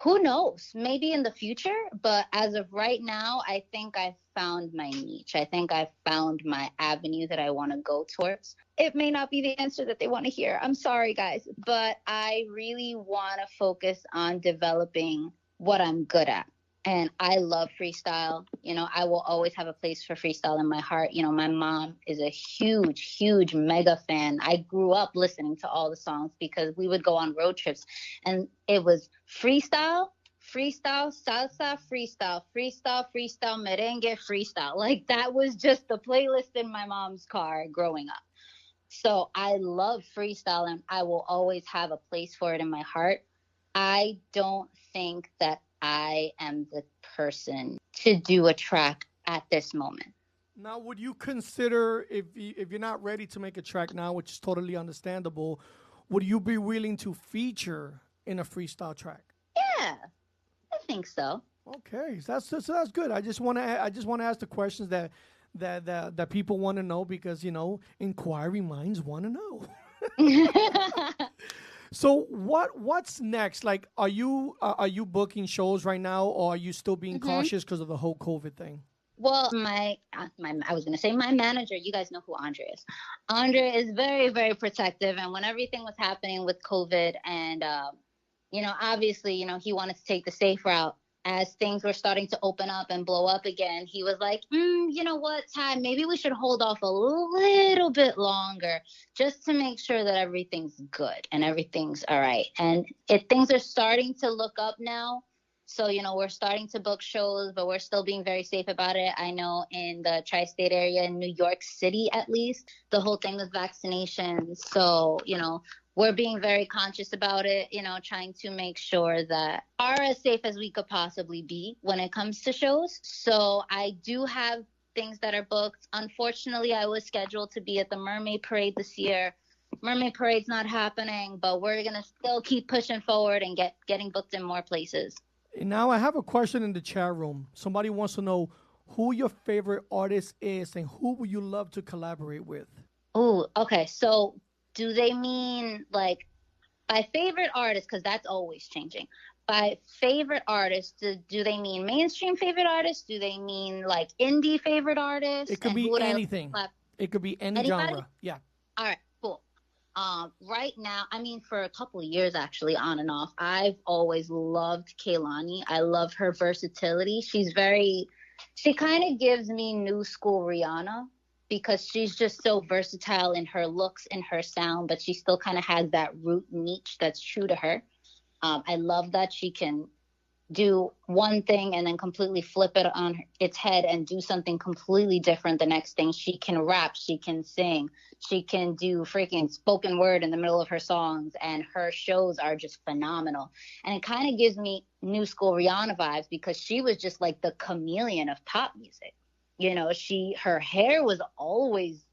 who knows, maybe in the future, but as of right now, I think I've found my niche. I think I've found my avenue that I want to go towards. It may not be the answer that they want to hear. I'm sorry, guys, but I really want to focus on developing what I'm good at. And I love freestyle. I will always have a place for freestyle in my heart. My mom is a huge mega fan. I grew up listening to all the songs because we would go on road trips and it was freestyle, salsa, freestyle, merengue, freestyle. Like that was just the playlist in my mom's car growing up. So I love freestyle and I will always have a place for it in my heart. I don't think that I am the person to do a track at this moment. Now, would you consider, if you're not ready to make a track now, which is totally understandable, would you be willing to feature in a freestyle track? Yeah, I think so. Okay, that's good. I just want to ask the questions that people want to know because inquiring minds want to know. So what's next? Like, are you booking shows right now, or are you still being cautious because of the whole COVID thing? Well, I was gonna say my manager. You guys know who Andre is. Andre is very, very protective, and when everything was happening with COVID, and obviously, he wanted to take the safe route. As things were starting to open up and blow up again, he was like, you know what, Ty, maybe we should hold off a little bit longer just to make sure that everything's good and everything's all right. And things are starting to look up now. So, we're starting to book shows, but we're still being very safe about it. I know in the tri-state area, in New York City at least, the whole thing with vaccinations. So, we're being very conscious about it, trying to make sure that are as safe as we could possibly be when it comes to shows. So I do have things that are booked. Unfortunately, I was scheduled to be at the Mermaid Parade this year. Mermaid Parade's not happening, but we're going to still keep pushing forward and getting booked in more places. Now I have a question in the chat room. Somebody wants to know who your favorite artist is and who would you love to collaborate with? Oh, okay. So do they mean like by favorite artist? Because that's always changing. By favorite artist, do they mean mainstream favorite artist? Do they mean like indie favorite artist? It could be anything. It could be any genre. Yeah. All right, cool. Right now, I mean, for a couple of years, actually, on and off, I've always loved Kehlani. I love her versatility. She kind of gives me new school Rihanna because she's just so versatile in her looks and her sound, but she still kind of has that root niche that's true to her. I love that she can do one thing and then completely flip it on its head and do something completely different the next thing. She can rap, she can sing, she can do freaking spoken word in the middle of her songs, and her shows are just phenomenal. And it kind of gives me new school Rihanna vibes because she was just like the chameleon of pop music. Her hair was always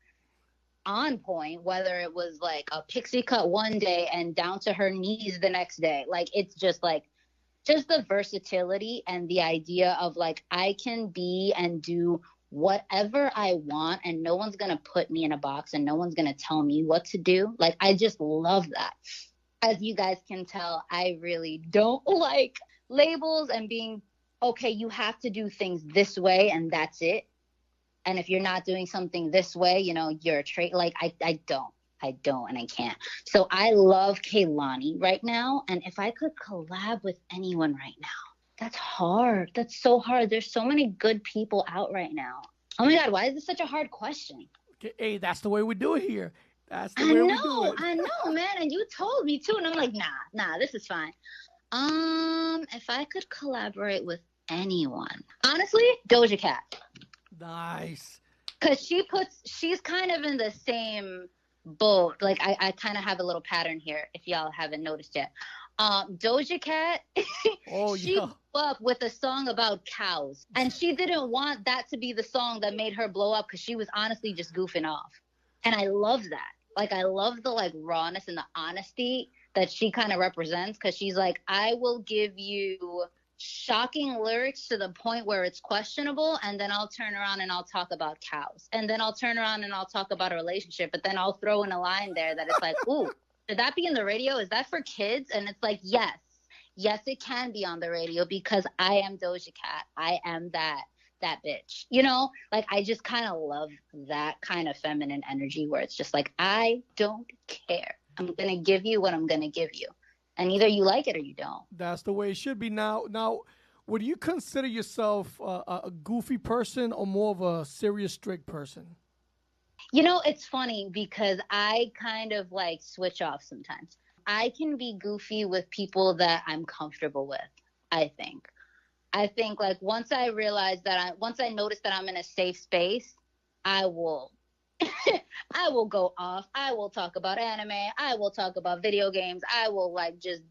on point, whether it was like a pixie cut one day and down to her knees the next day. Like, it's just the versatility and the idea of like, I can be and do whatever I want and no one's going to put me in a box and no one's going to tell me what to do. Like, I just love that. As you guys can tell, I really don't like labels and being, okay, you have to do things this way and that's it. And if you're not doing something this way, you're a trait. Like, I don't and I can't. So I love Kehlani right now. And if I could collab with anyone right now, that's hard. That's so hard. There's so many good people out right now. Oh my God, why is this such a hard question? Hey, that's the way we do it here. That's the way we do it. I know, man. And you told me too. And I'm like, nah, this is fine. If I could collaborate with anyone, honestly, Doja Cat. Nice. Because she's kind of in the same boat. Like, I kind of have a little pattern here, if y'all haven't noticed yet. Doja Cat, she blew up with a song about cows. And she didn't want that to be the song that made her blow up because she was honestly just goofing off. And I love that. Like, I love the like rawness and the honesty that she kind of represents because she's like, I will give you shocking lyrics to the point where it's questionable, and then I'll turn around and I'll talk about cows, and then I'll turn around and I'll talk about a relationship, but then I'll throw in a line there that it's like, ooh, should that be in the radio? Is that for kids? And it's like, yes, it can be on the radio because I am Doja Cat. I am that bitch, like, I just kind of love that kind of feminine energy where it's just like, I don't care. I'm going to give you what I'm going to give you. And either you like it or you don't. That's the way it should be. Now, would you consider yourself a goofy person or more of a serious, strict person? It's funny because I kind of like switch off sometimes. I can be goofy with people that I'm comfortable with, I think. Like once I notice that I'm in a safe space, I will go off. I will talk about anime. I will talk about video games. I will like just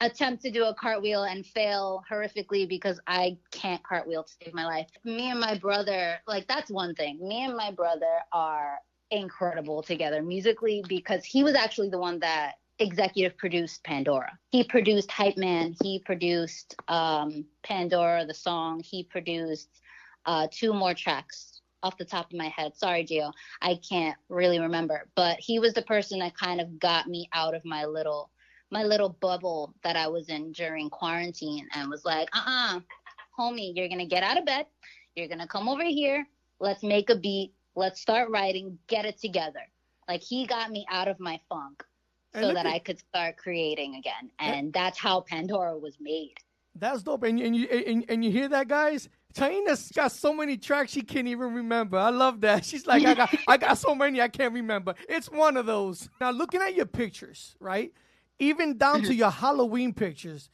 attempt to do a cartwheel and fail horrifically because I can't cartwheel to save my life. Me and my brother, like, that's one thing. Me and my brother are incredible together musically because he was actually the one that executive produced Pandora. He produced Hype Man. He produced Pandora, the song. He produced 2 more tracks. Off the top of my head. Sorry, Gio. I can't really remember. But he was the person that kind of got me out of my little my little bubble that I was in during quarantine and was like, homie, you're going to get out of bed. You're going to come over here. Let's make a beat. Let's start writing. Get it together. Like, he got me out of my funk so that I could start creating again. And that's how Pandora was made. That's dope. And you hear that, guys? Taina's got so many tracks she can't even remember. I love that. She's like, I got so many I can't remember. It's one of those. Now, looking at your pictures, right? Even down to your Halloween pictures,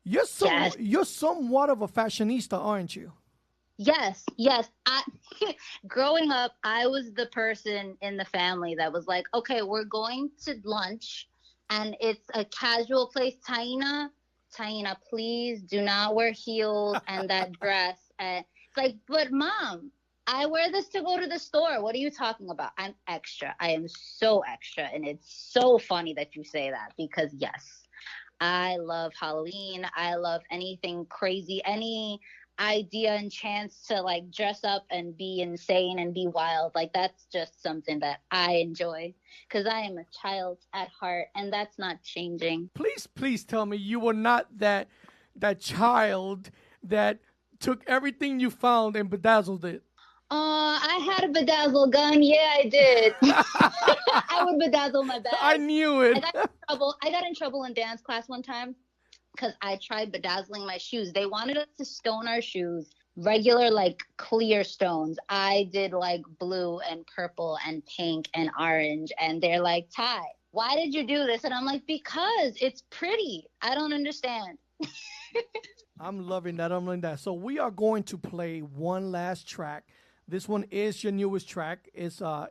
you're somewhat of a fashionista, aren't you? Yes. Growing up, I was the person in the family that was like, okay, we're going to lunch and it's a casual place. Taina, please do not wear heels and that dress. And it's like, but Mom, I wear this to go to the store. What are you talking about? I'm extra. I am so extra. And it's so funny that you say that because, yes, I love Halloween. I love anything crazy, any idea and chance to like dress up and be insane and be wild. Like, that's just something that I enjoy because I am a child at heart, and that's not changing. Please tell me you were not that child that took everything you found and bedazzled it. I had a bedazzle gun. Yeah, I did. I would bedazzle my bag. I knew it. I got in trouble in dance class one time because I tried bedazzling my shoes. They wanted us to stone our shoes, regular, like, clear stones. I did, like, blue and purple and pink and orange. And they're like, Ty, why did you do this? And I'm like, because it's pretty. I don't understand. I'm loving that. So we are going to play one last track. This one is your newest track. It's, I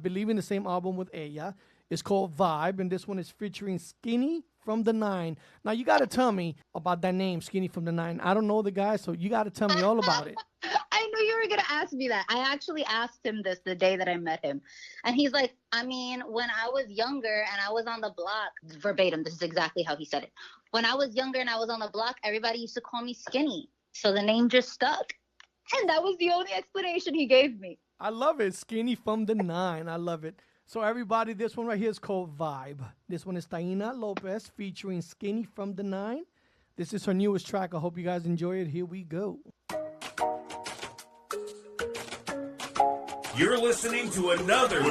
believe, in the same album with Ella. It's called Vibe, and this one is featuring Skinny from the 9. Now, you got to tell me about that name, Skinny from the 9. I don't know the guy, so you got to tell me all about it. I knew you were going to ask me that. I actually asked him this the day that I met him. And he's like, I mean, when I was younger and I was on the block, verbatim, this is exactly how he said it. When I was younger and I was on the block, everybody used to call me Skinny. So the name just stuck. And that was the only explanation he gave me. I love it. Skinny from the 9. I love it. So everybody, this one right here is called Vibe. This one is Taina Lopez featuring Skinny from the 9. This is her newest track. I hope you guys enjoy it. Here we go. You're listening to another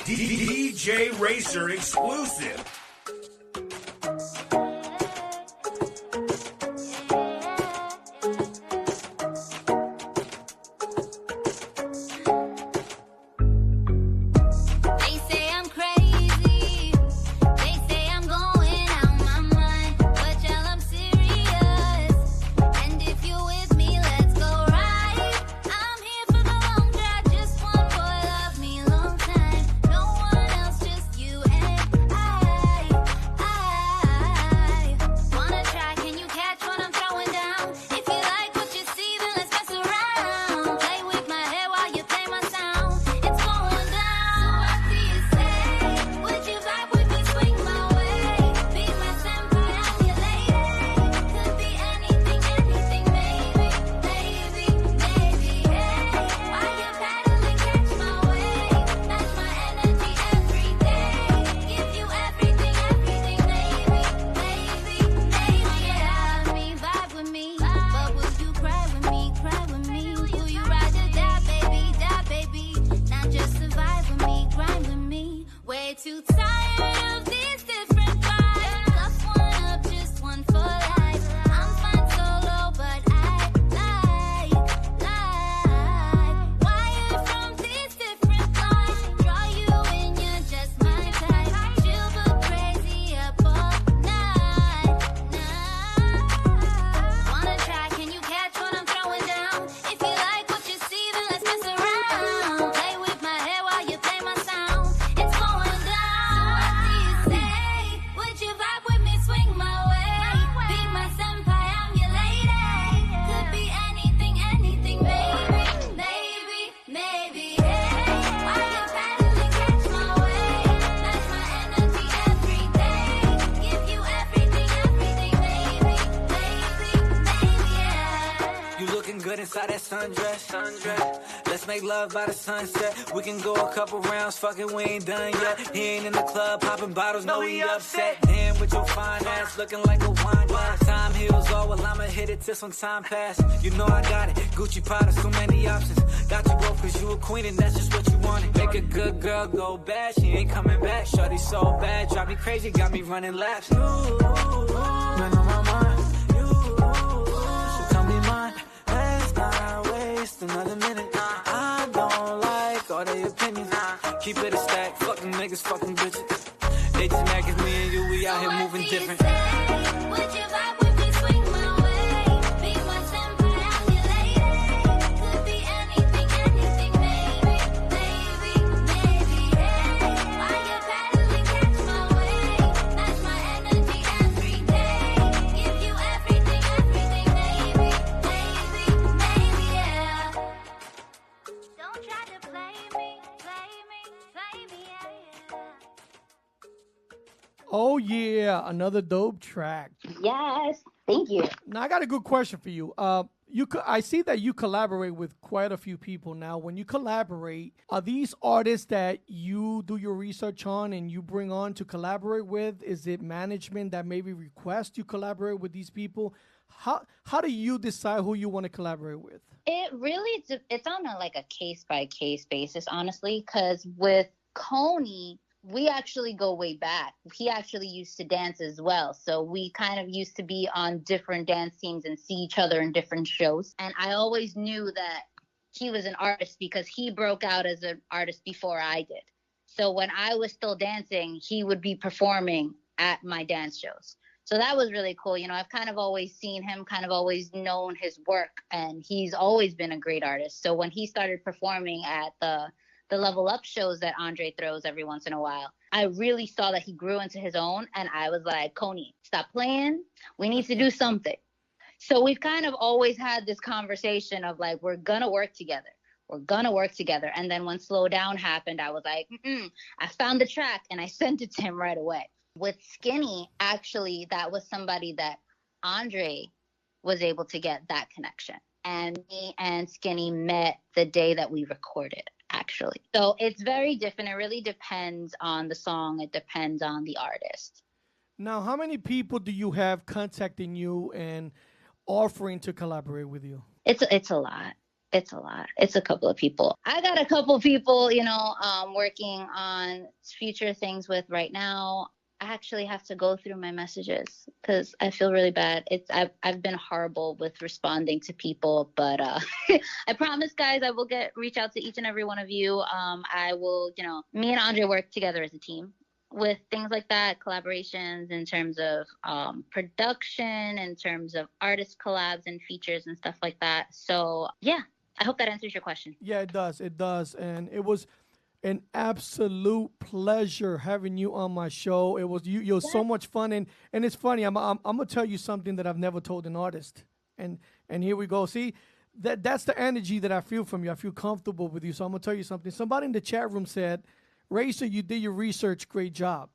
DJ Racer exclusive. Inside that sundress, Let's make love by the sunset. We can go a couple rounds, fucking we ain't done yet. He ain't in the club popping bottles, no he upset. Damn with your fine ass, looking like a wine glass. Time heals all, well I'ma hit it till some time pass. You know I got it, Gucci Prada, so many options. Got you both cause you a queen and that's just what you wanted. Make a good girl go bad, she ain't coming back. Shorty so bad, drive me crazy, got me running laps. You, man on my mind. You, so come be mine. Let's not waste another minute. I don't like all their opinions. Keep it a stack, fucking niggas, fucking bitches. They just mad cause me and you, we out here moving different. Would you vibe with me, swing my way? Be my temper, I'm your lady. Could be anything, anything, maybe, hey. While you're paddling, catch my wave. Match my energy every day. Give you everything, maybe, yeah. Don't try to play me, yeah. Oh yeah, another dope track. Yes, thank you. Now I got a good question for you. I see that you collaborate with quite a few people now. When you collaborate, are these artists that you do your research on and you bring on to collaborate with? Is it management that maybe request you collaborate with these people? How do you decide who you want to collaborate with? It really, it's on a case by case basis, honestly, because with Coney, we actually go way back. He actually used to dance as well. So we kind of used to be on different dance teams and see each other in different shows. And I always knew that he was an artist because he broke out as an artist before I did. So when I was still dancing, he would be performing at my dance shows. So that was really cool. You know, I've kind of always seen him, kind of always known his work, and he's always been a great artist. So when he started performing at the Level Up shows that Andre throws every once in a while, I really saw that he grew into his own, and I was like, Coney, stop playing. We need to do something. So we've kind of always had this conversation of like, we're going to work together. We're going to work together. And then when Slow Down happened, I was like, I found the track, and I sent it to him right away. With Skinny, actually, that was somebody that Andre was able to get that connection. And me and Skinny met the day that we recorded, actually. So it's very different. It really depends on the song. It depends on the artist. Now, how many people do you have contacting you and offering to collaborate with you? It's a lot. It's a lot. It's a couple of people. I got a couple of people, working on future things with right now. I actually have to go through my messages because I feel really bad. I've been horrible with responding to people, but I promise, guys, I will reach out to each and every one of you. I will, me and Andre work together as a team with things like that, collaborations in terms of production, in terms of artist collabs and features and stuff like that. So yeah, I hope that answers your question. Yeah, it does. It does. And it was an absolute pleasure having you on my show. It was you're so much fun, and it's funny. I'm gonna tell you something that I've never told an artist, and here we go. See, that's the energy that I feel from you. I feel comfortable with you. So I'm gonna tell you something. Somebody in the chat room said, "Racer, you did your research. Great job."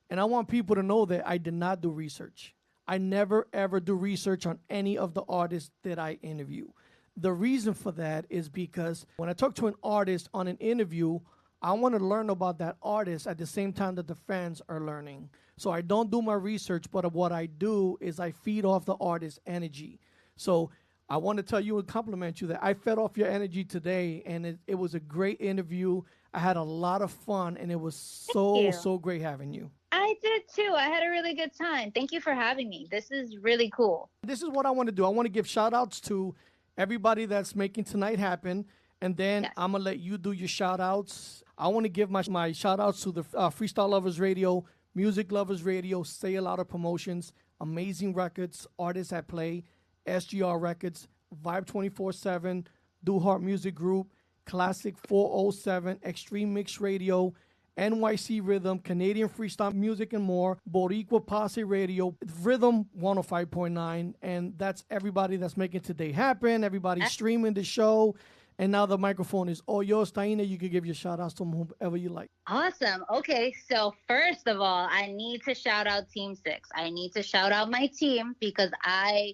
And I want people to know that I did not do research. I never ever do research on any of the artists that I interview. The reason for that is because when I talk to an artist on an interview, I want to learn about that artist at the same time that the fans are learning. So I don't do my research, but what I do is I feed off the artist's energy. So I want to tell you and compliment you that I fed off your energy today, and it was a great interview. I had a lot of fun, and it was so great having you. I did too. I had a really good time. Thank you for having me. This is really cool. This is what I want to do. I want to give shout outs to everybody that's making tonight happen. And then I'm going to let you do your shout-outs. I want to give my shout-outs to the Freestyle Lovers Radio, Music Lovers Radio, Say A Louder Promotions, Amazing Records, Artists at Play, SGR Records, Vibe 24/7, Do Heart Music Group, Classic 407, Extreme Mix Radio, NYC Rhythm, Canadian Freestyle Music and more, Boricua Posse Radio, Rhythm 105.9, and that's everybody that's making today happen, everybody streaming the show. And now the microphone is all yours, Taina. You can give your shout-outs to whomever you like. Awesome. Okay, so first of all, I need to shout out Team 6. I need to shout out my team because I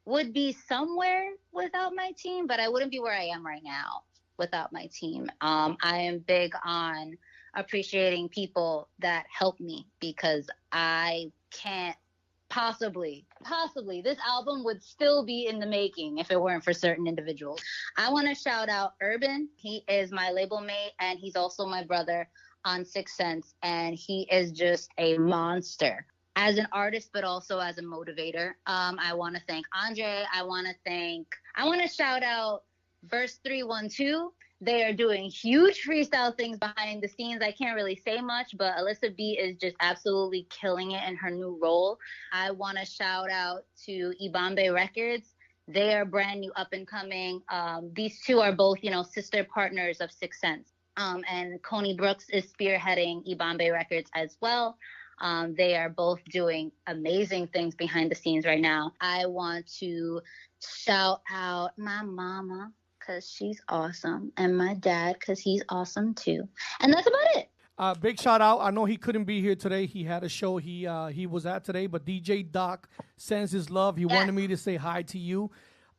would be somewhere without my team, but I wouldn't be where I am right now. without my team. I am big on appreciating people that help me, because I can't possibly, this album would still be in the making if it weren't for certain individuals. I want to shout out Urban. He is my label mate, and he's also my brother on Sixth Sense, and he is just a monster as an artist, but also as a motivator. I want to thank Andre. I want to shout out Verse 312. They are doing huge freestyle things behind the scenes. I can't really say much, but Alyssa B is just absolutely killing it in her new role. I want to shout out to Ibambe Records. They are brand new, up and coming. These two are both, sister partners of Sixth Sense. And Coney Brooks is spearheading Ibambe Records as well. They are both doing amazing things behind the scenes right now. I want to shout out my mama, because she's awesome, and my dad, because he's awesome too. And that's about it. Big shout out. I know he couldn't be here today. He had a show he was at today, but DJ Doc sends his love. He wanted me to say hi to you.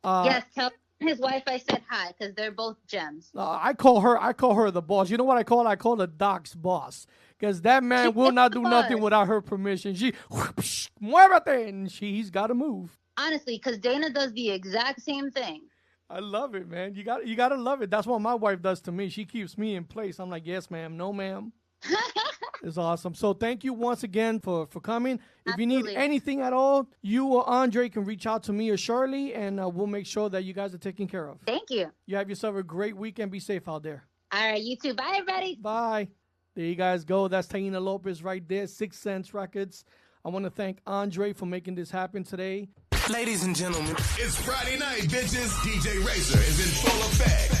Yes, tell his wife I said hi, because they're both gems. I call her the boss. You know what I call her? I call her Doc's boss, because that man will not do nothing without her permission. She, muévete, and he's got to move. Honestly, because Dana does the exact same thing. I love it, man. You got to love it. That's what my wife does to me. She keeps me in place. I'm like, yes, ma'am. No, ma'am. It's awesome. So thank you once again for coming. If you need anything at all, you or Andre can reach out to me or Shirley, and we'll make sure that you guys are taken care of. Thank you. You have yourself a great weekend. Be safe out there. All right, you too. Bye, everybody. Bye. There you guys go. That's Taina Lopez right there, Sixth Sense Records. I want to thank Andre for making this happen today. Ladies and gentlemen, it's Friday night, bitches. DJ Racer is in full effect.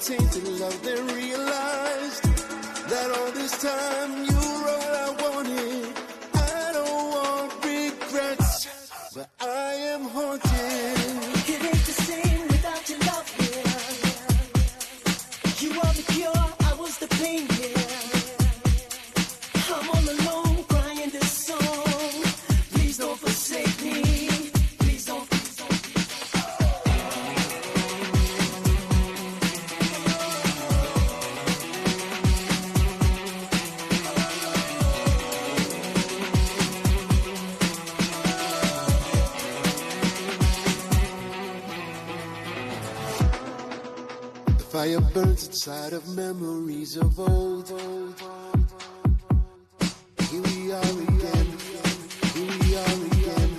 Tainted love, then realized that all this time you were all I wanted. I don't want regrets, but I am haunted. It ain't the same without your love here. You are the cure, I was the pain here. I'm all alone crying this song. Please don't forsake me. Please don't. Fire burns inside of memories of old. Here we are again. Here we are again.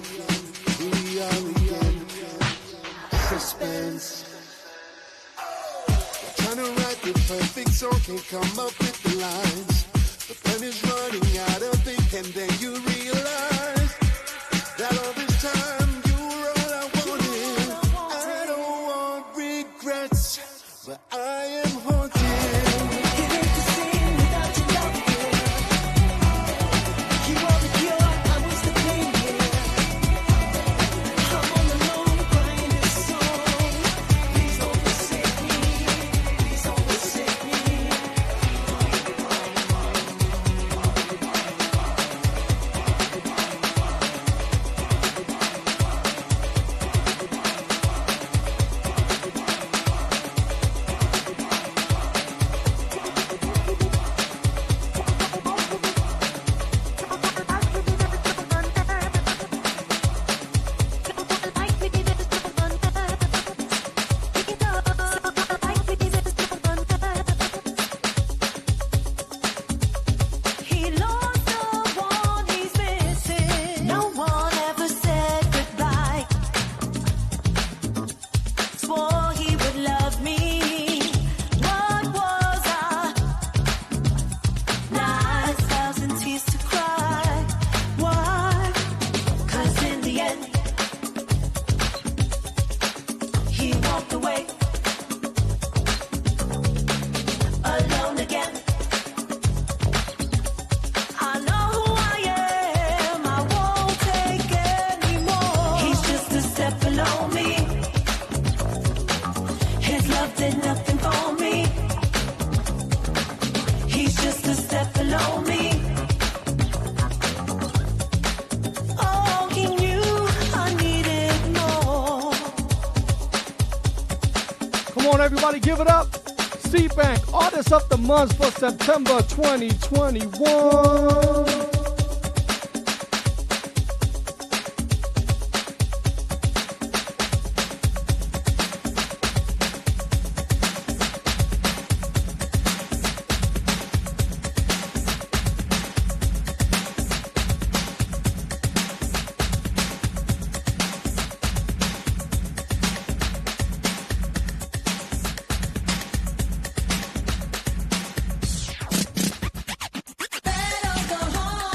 Here we are again. Suspense. Trying to write the perfect song, can't come up with the lines. The pen is running out of ink, and then you realize that all this time you were all I wanted. I don't want regrets, but I am haunted. It ain't the same without your love here. You are the cure, I was the pain here. I'm all alone crying this song. Please don't forsake me. Please don't forsake me. He lost the one he's missing. No one ever said goodbye. Swore he would love me. What was I? 9,000 tears to cry. Why? 'Cause in the end, he walked away. Alone again. I know who I am, I won't take anymore. He's just a step below me. His love did nothing for me. He's just a step below me. Oh, he knew I needed more. Come on, everybody, give it up. C-Bank, Artist of the Month for September 2021. Better go home.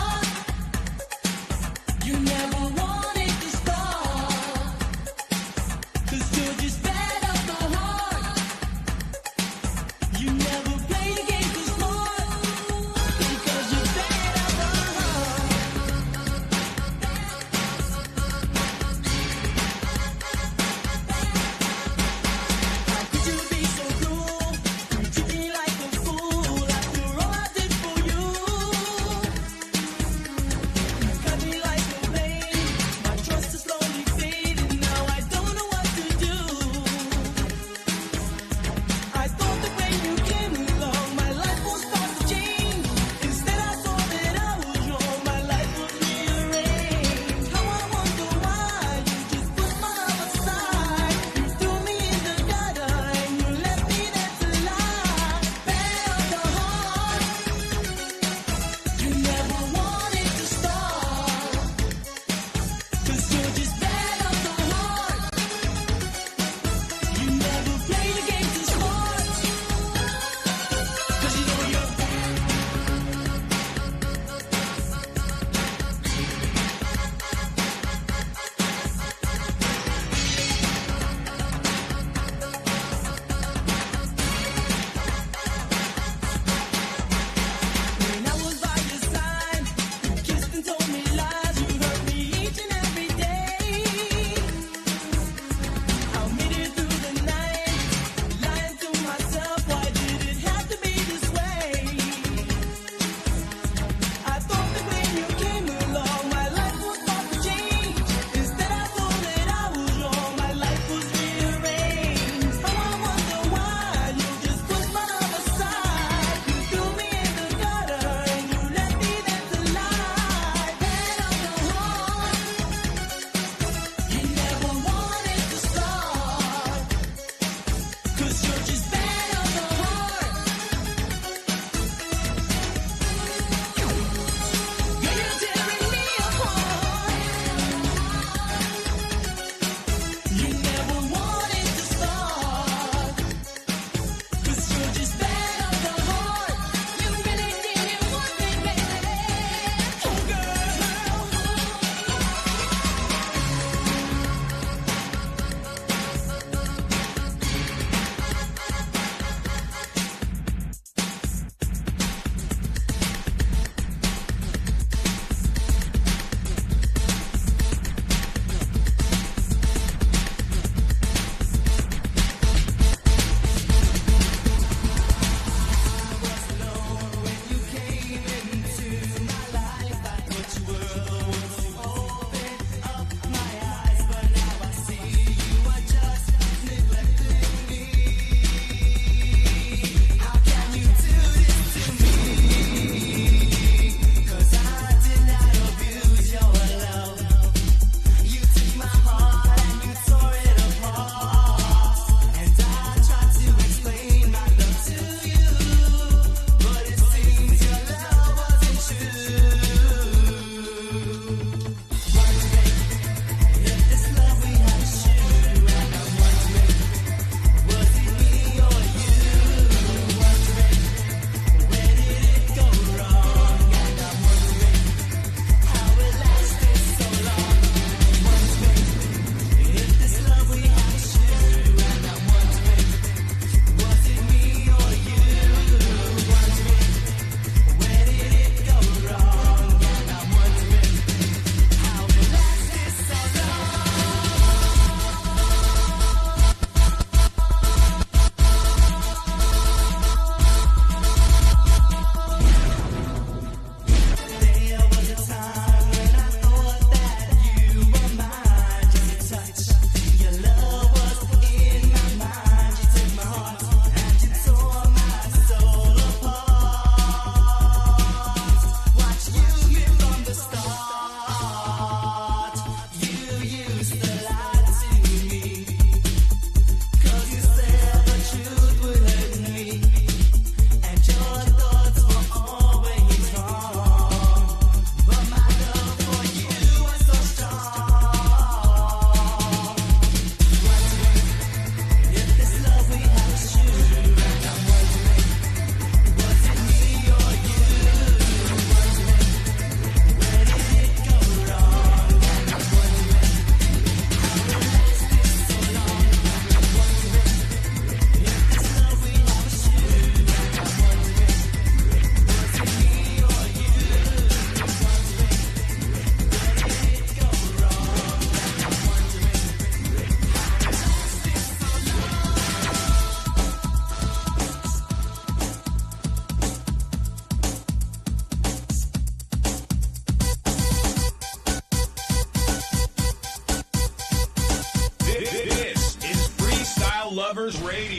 Lovers Radio.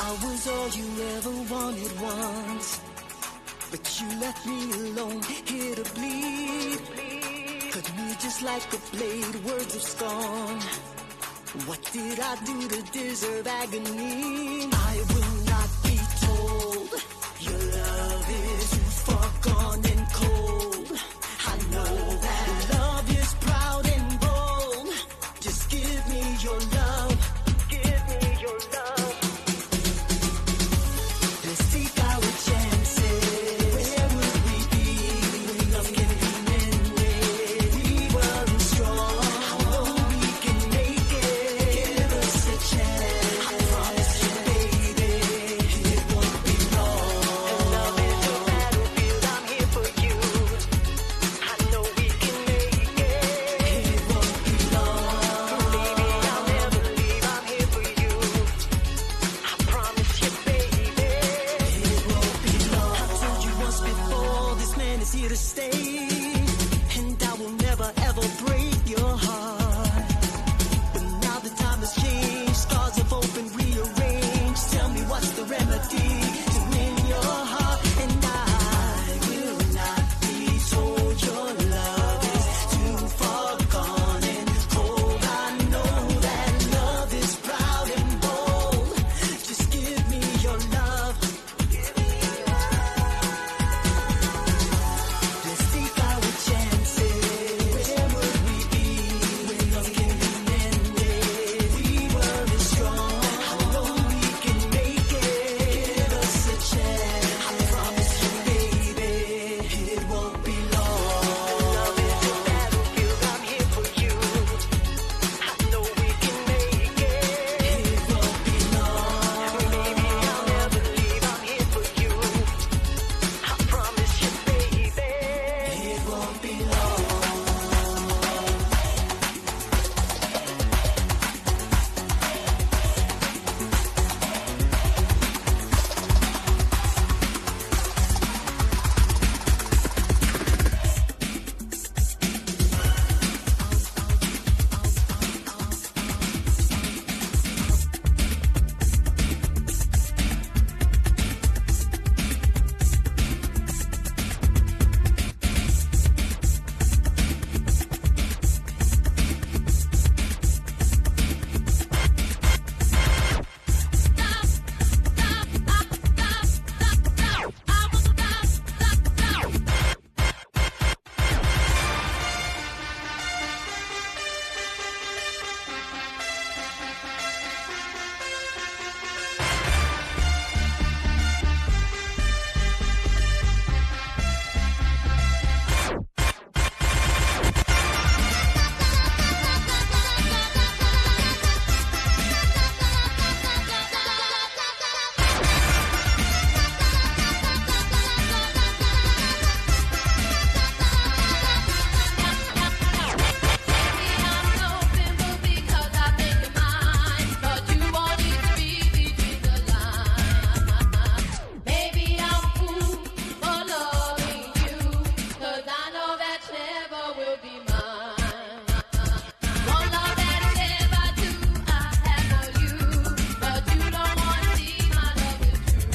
I was all you ever wanted once, but you left me alone, here to bleed. Cut me just like a blade, words of scorn. What did I do to deserve agony? I will not be told. Your love is too far gone and cold. I know that love is proud and bold. Just give me your love. Give me your love. Let's take our chances. Where would we be? When love can be mended. We weren't strong. I know we can make it. Give us a chance. I promise you, baby, it won't be long. And love is your battlefield. I'm here for you. I know we can make it. It won't be long. Baby, I'll never leave. I'm here for you. I promise you, baby, it won't be long. I told you once before, this man is here to stay, and I will never ever break your heart. But now the time has changed, scars have opened, rearranged. Tell me what's the remedy to win your heart, and I will not be told your love is too far gone and cold. I know that love is proud and bold. Just give me your love. Let's take our chances. Where would we be when love can be mended? We weren't strong. I know we can make it. Give us a chance. I promise you, baby, it won't be long. Love is your battlefield. I'm here for you. I know we can make it. It won't be long. Baby, I'll never leave. I'm here for you. I promise you, baby, it won't be long. Baby, I'm fool for loving you, 'cause I know that never will be mine. One love that ever do I have for you, but you don't want to see my love is true.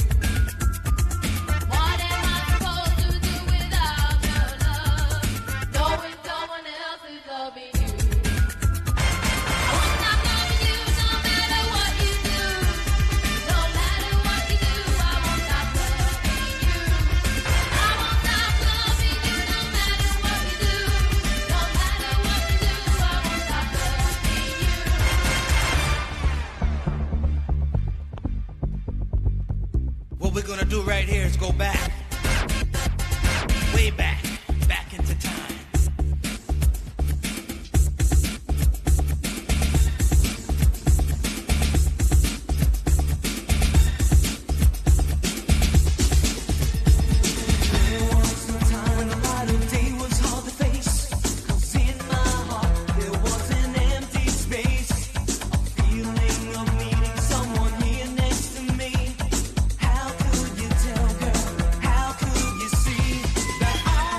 What am I supposed to do without your love, knowing someone else is loving you? I won't stop loving you no matter what you do. No matter what you do, I won't stop loving you. I won't stop loving you no matter what you do. No matter what you do, I won't stop loving you. What we're gonna do right here is go back, way back, back into time. There was no time when the light of day was hard to face. 'Cause in my heart there was an empty space, a feeling of needing someone here next to me. How could you tell, girl? How could you see that I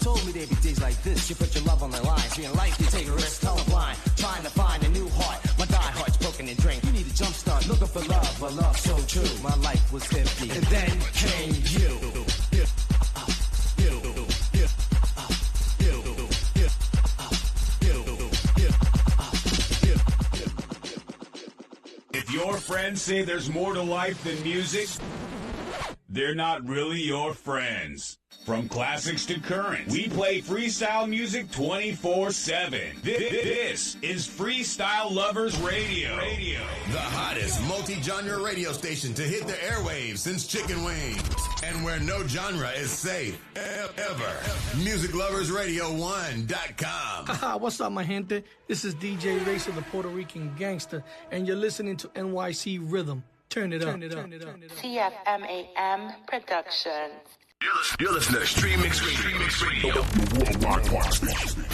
told me there'd be days like this. You put your love on the line. See, in life, you take a risk, colorblind. Trying to find a new heart. My die heart's broken and drained. You need a jump start, looking for love, but love so true. My life was empty. And then came you. If your friends say there's more to life than music, they're not really your friends. From classics to current, we play freestyle music 24/7. This is Freestyle Lovers Radio. The hottest multi-genre radio station to hit the airwaves since chicken wings. And where no genre is safe, ever. MusicLoversRadio1.com. Haha, what's up, my gente? This is DJ Racer, the Puerto Rican gangster, and you're listening to NYC Rhythm. Turn it up. TFMAM Productions. You're listening to Stream Mix Radio. The worldwide party station.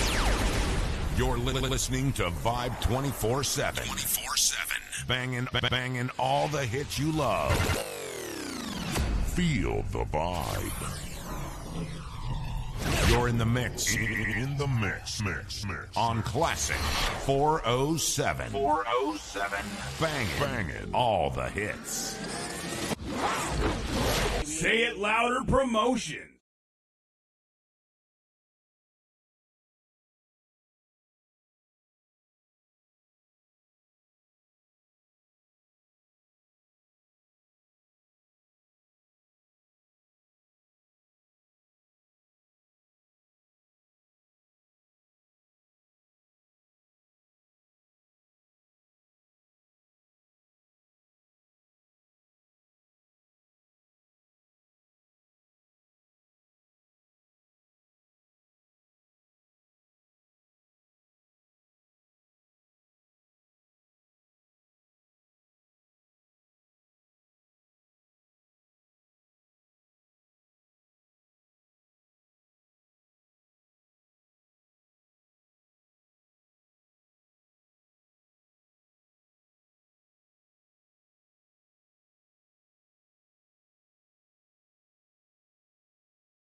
You're listening to Vibe 24/7. 24/7. Banging all the hits you love. Feel the vibe. You're in the mix. In the mix. On Classic 407. 407. Banging all the hits. Say It Louder Promotion.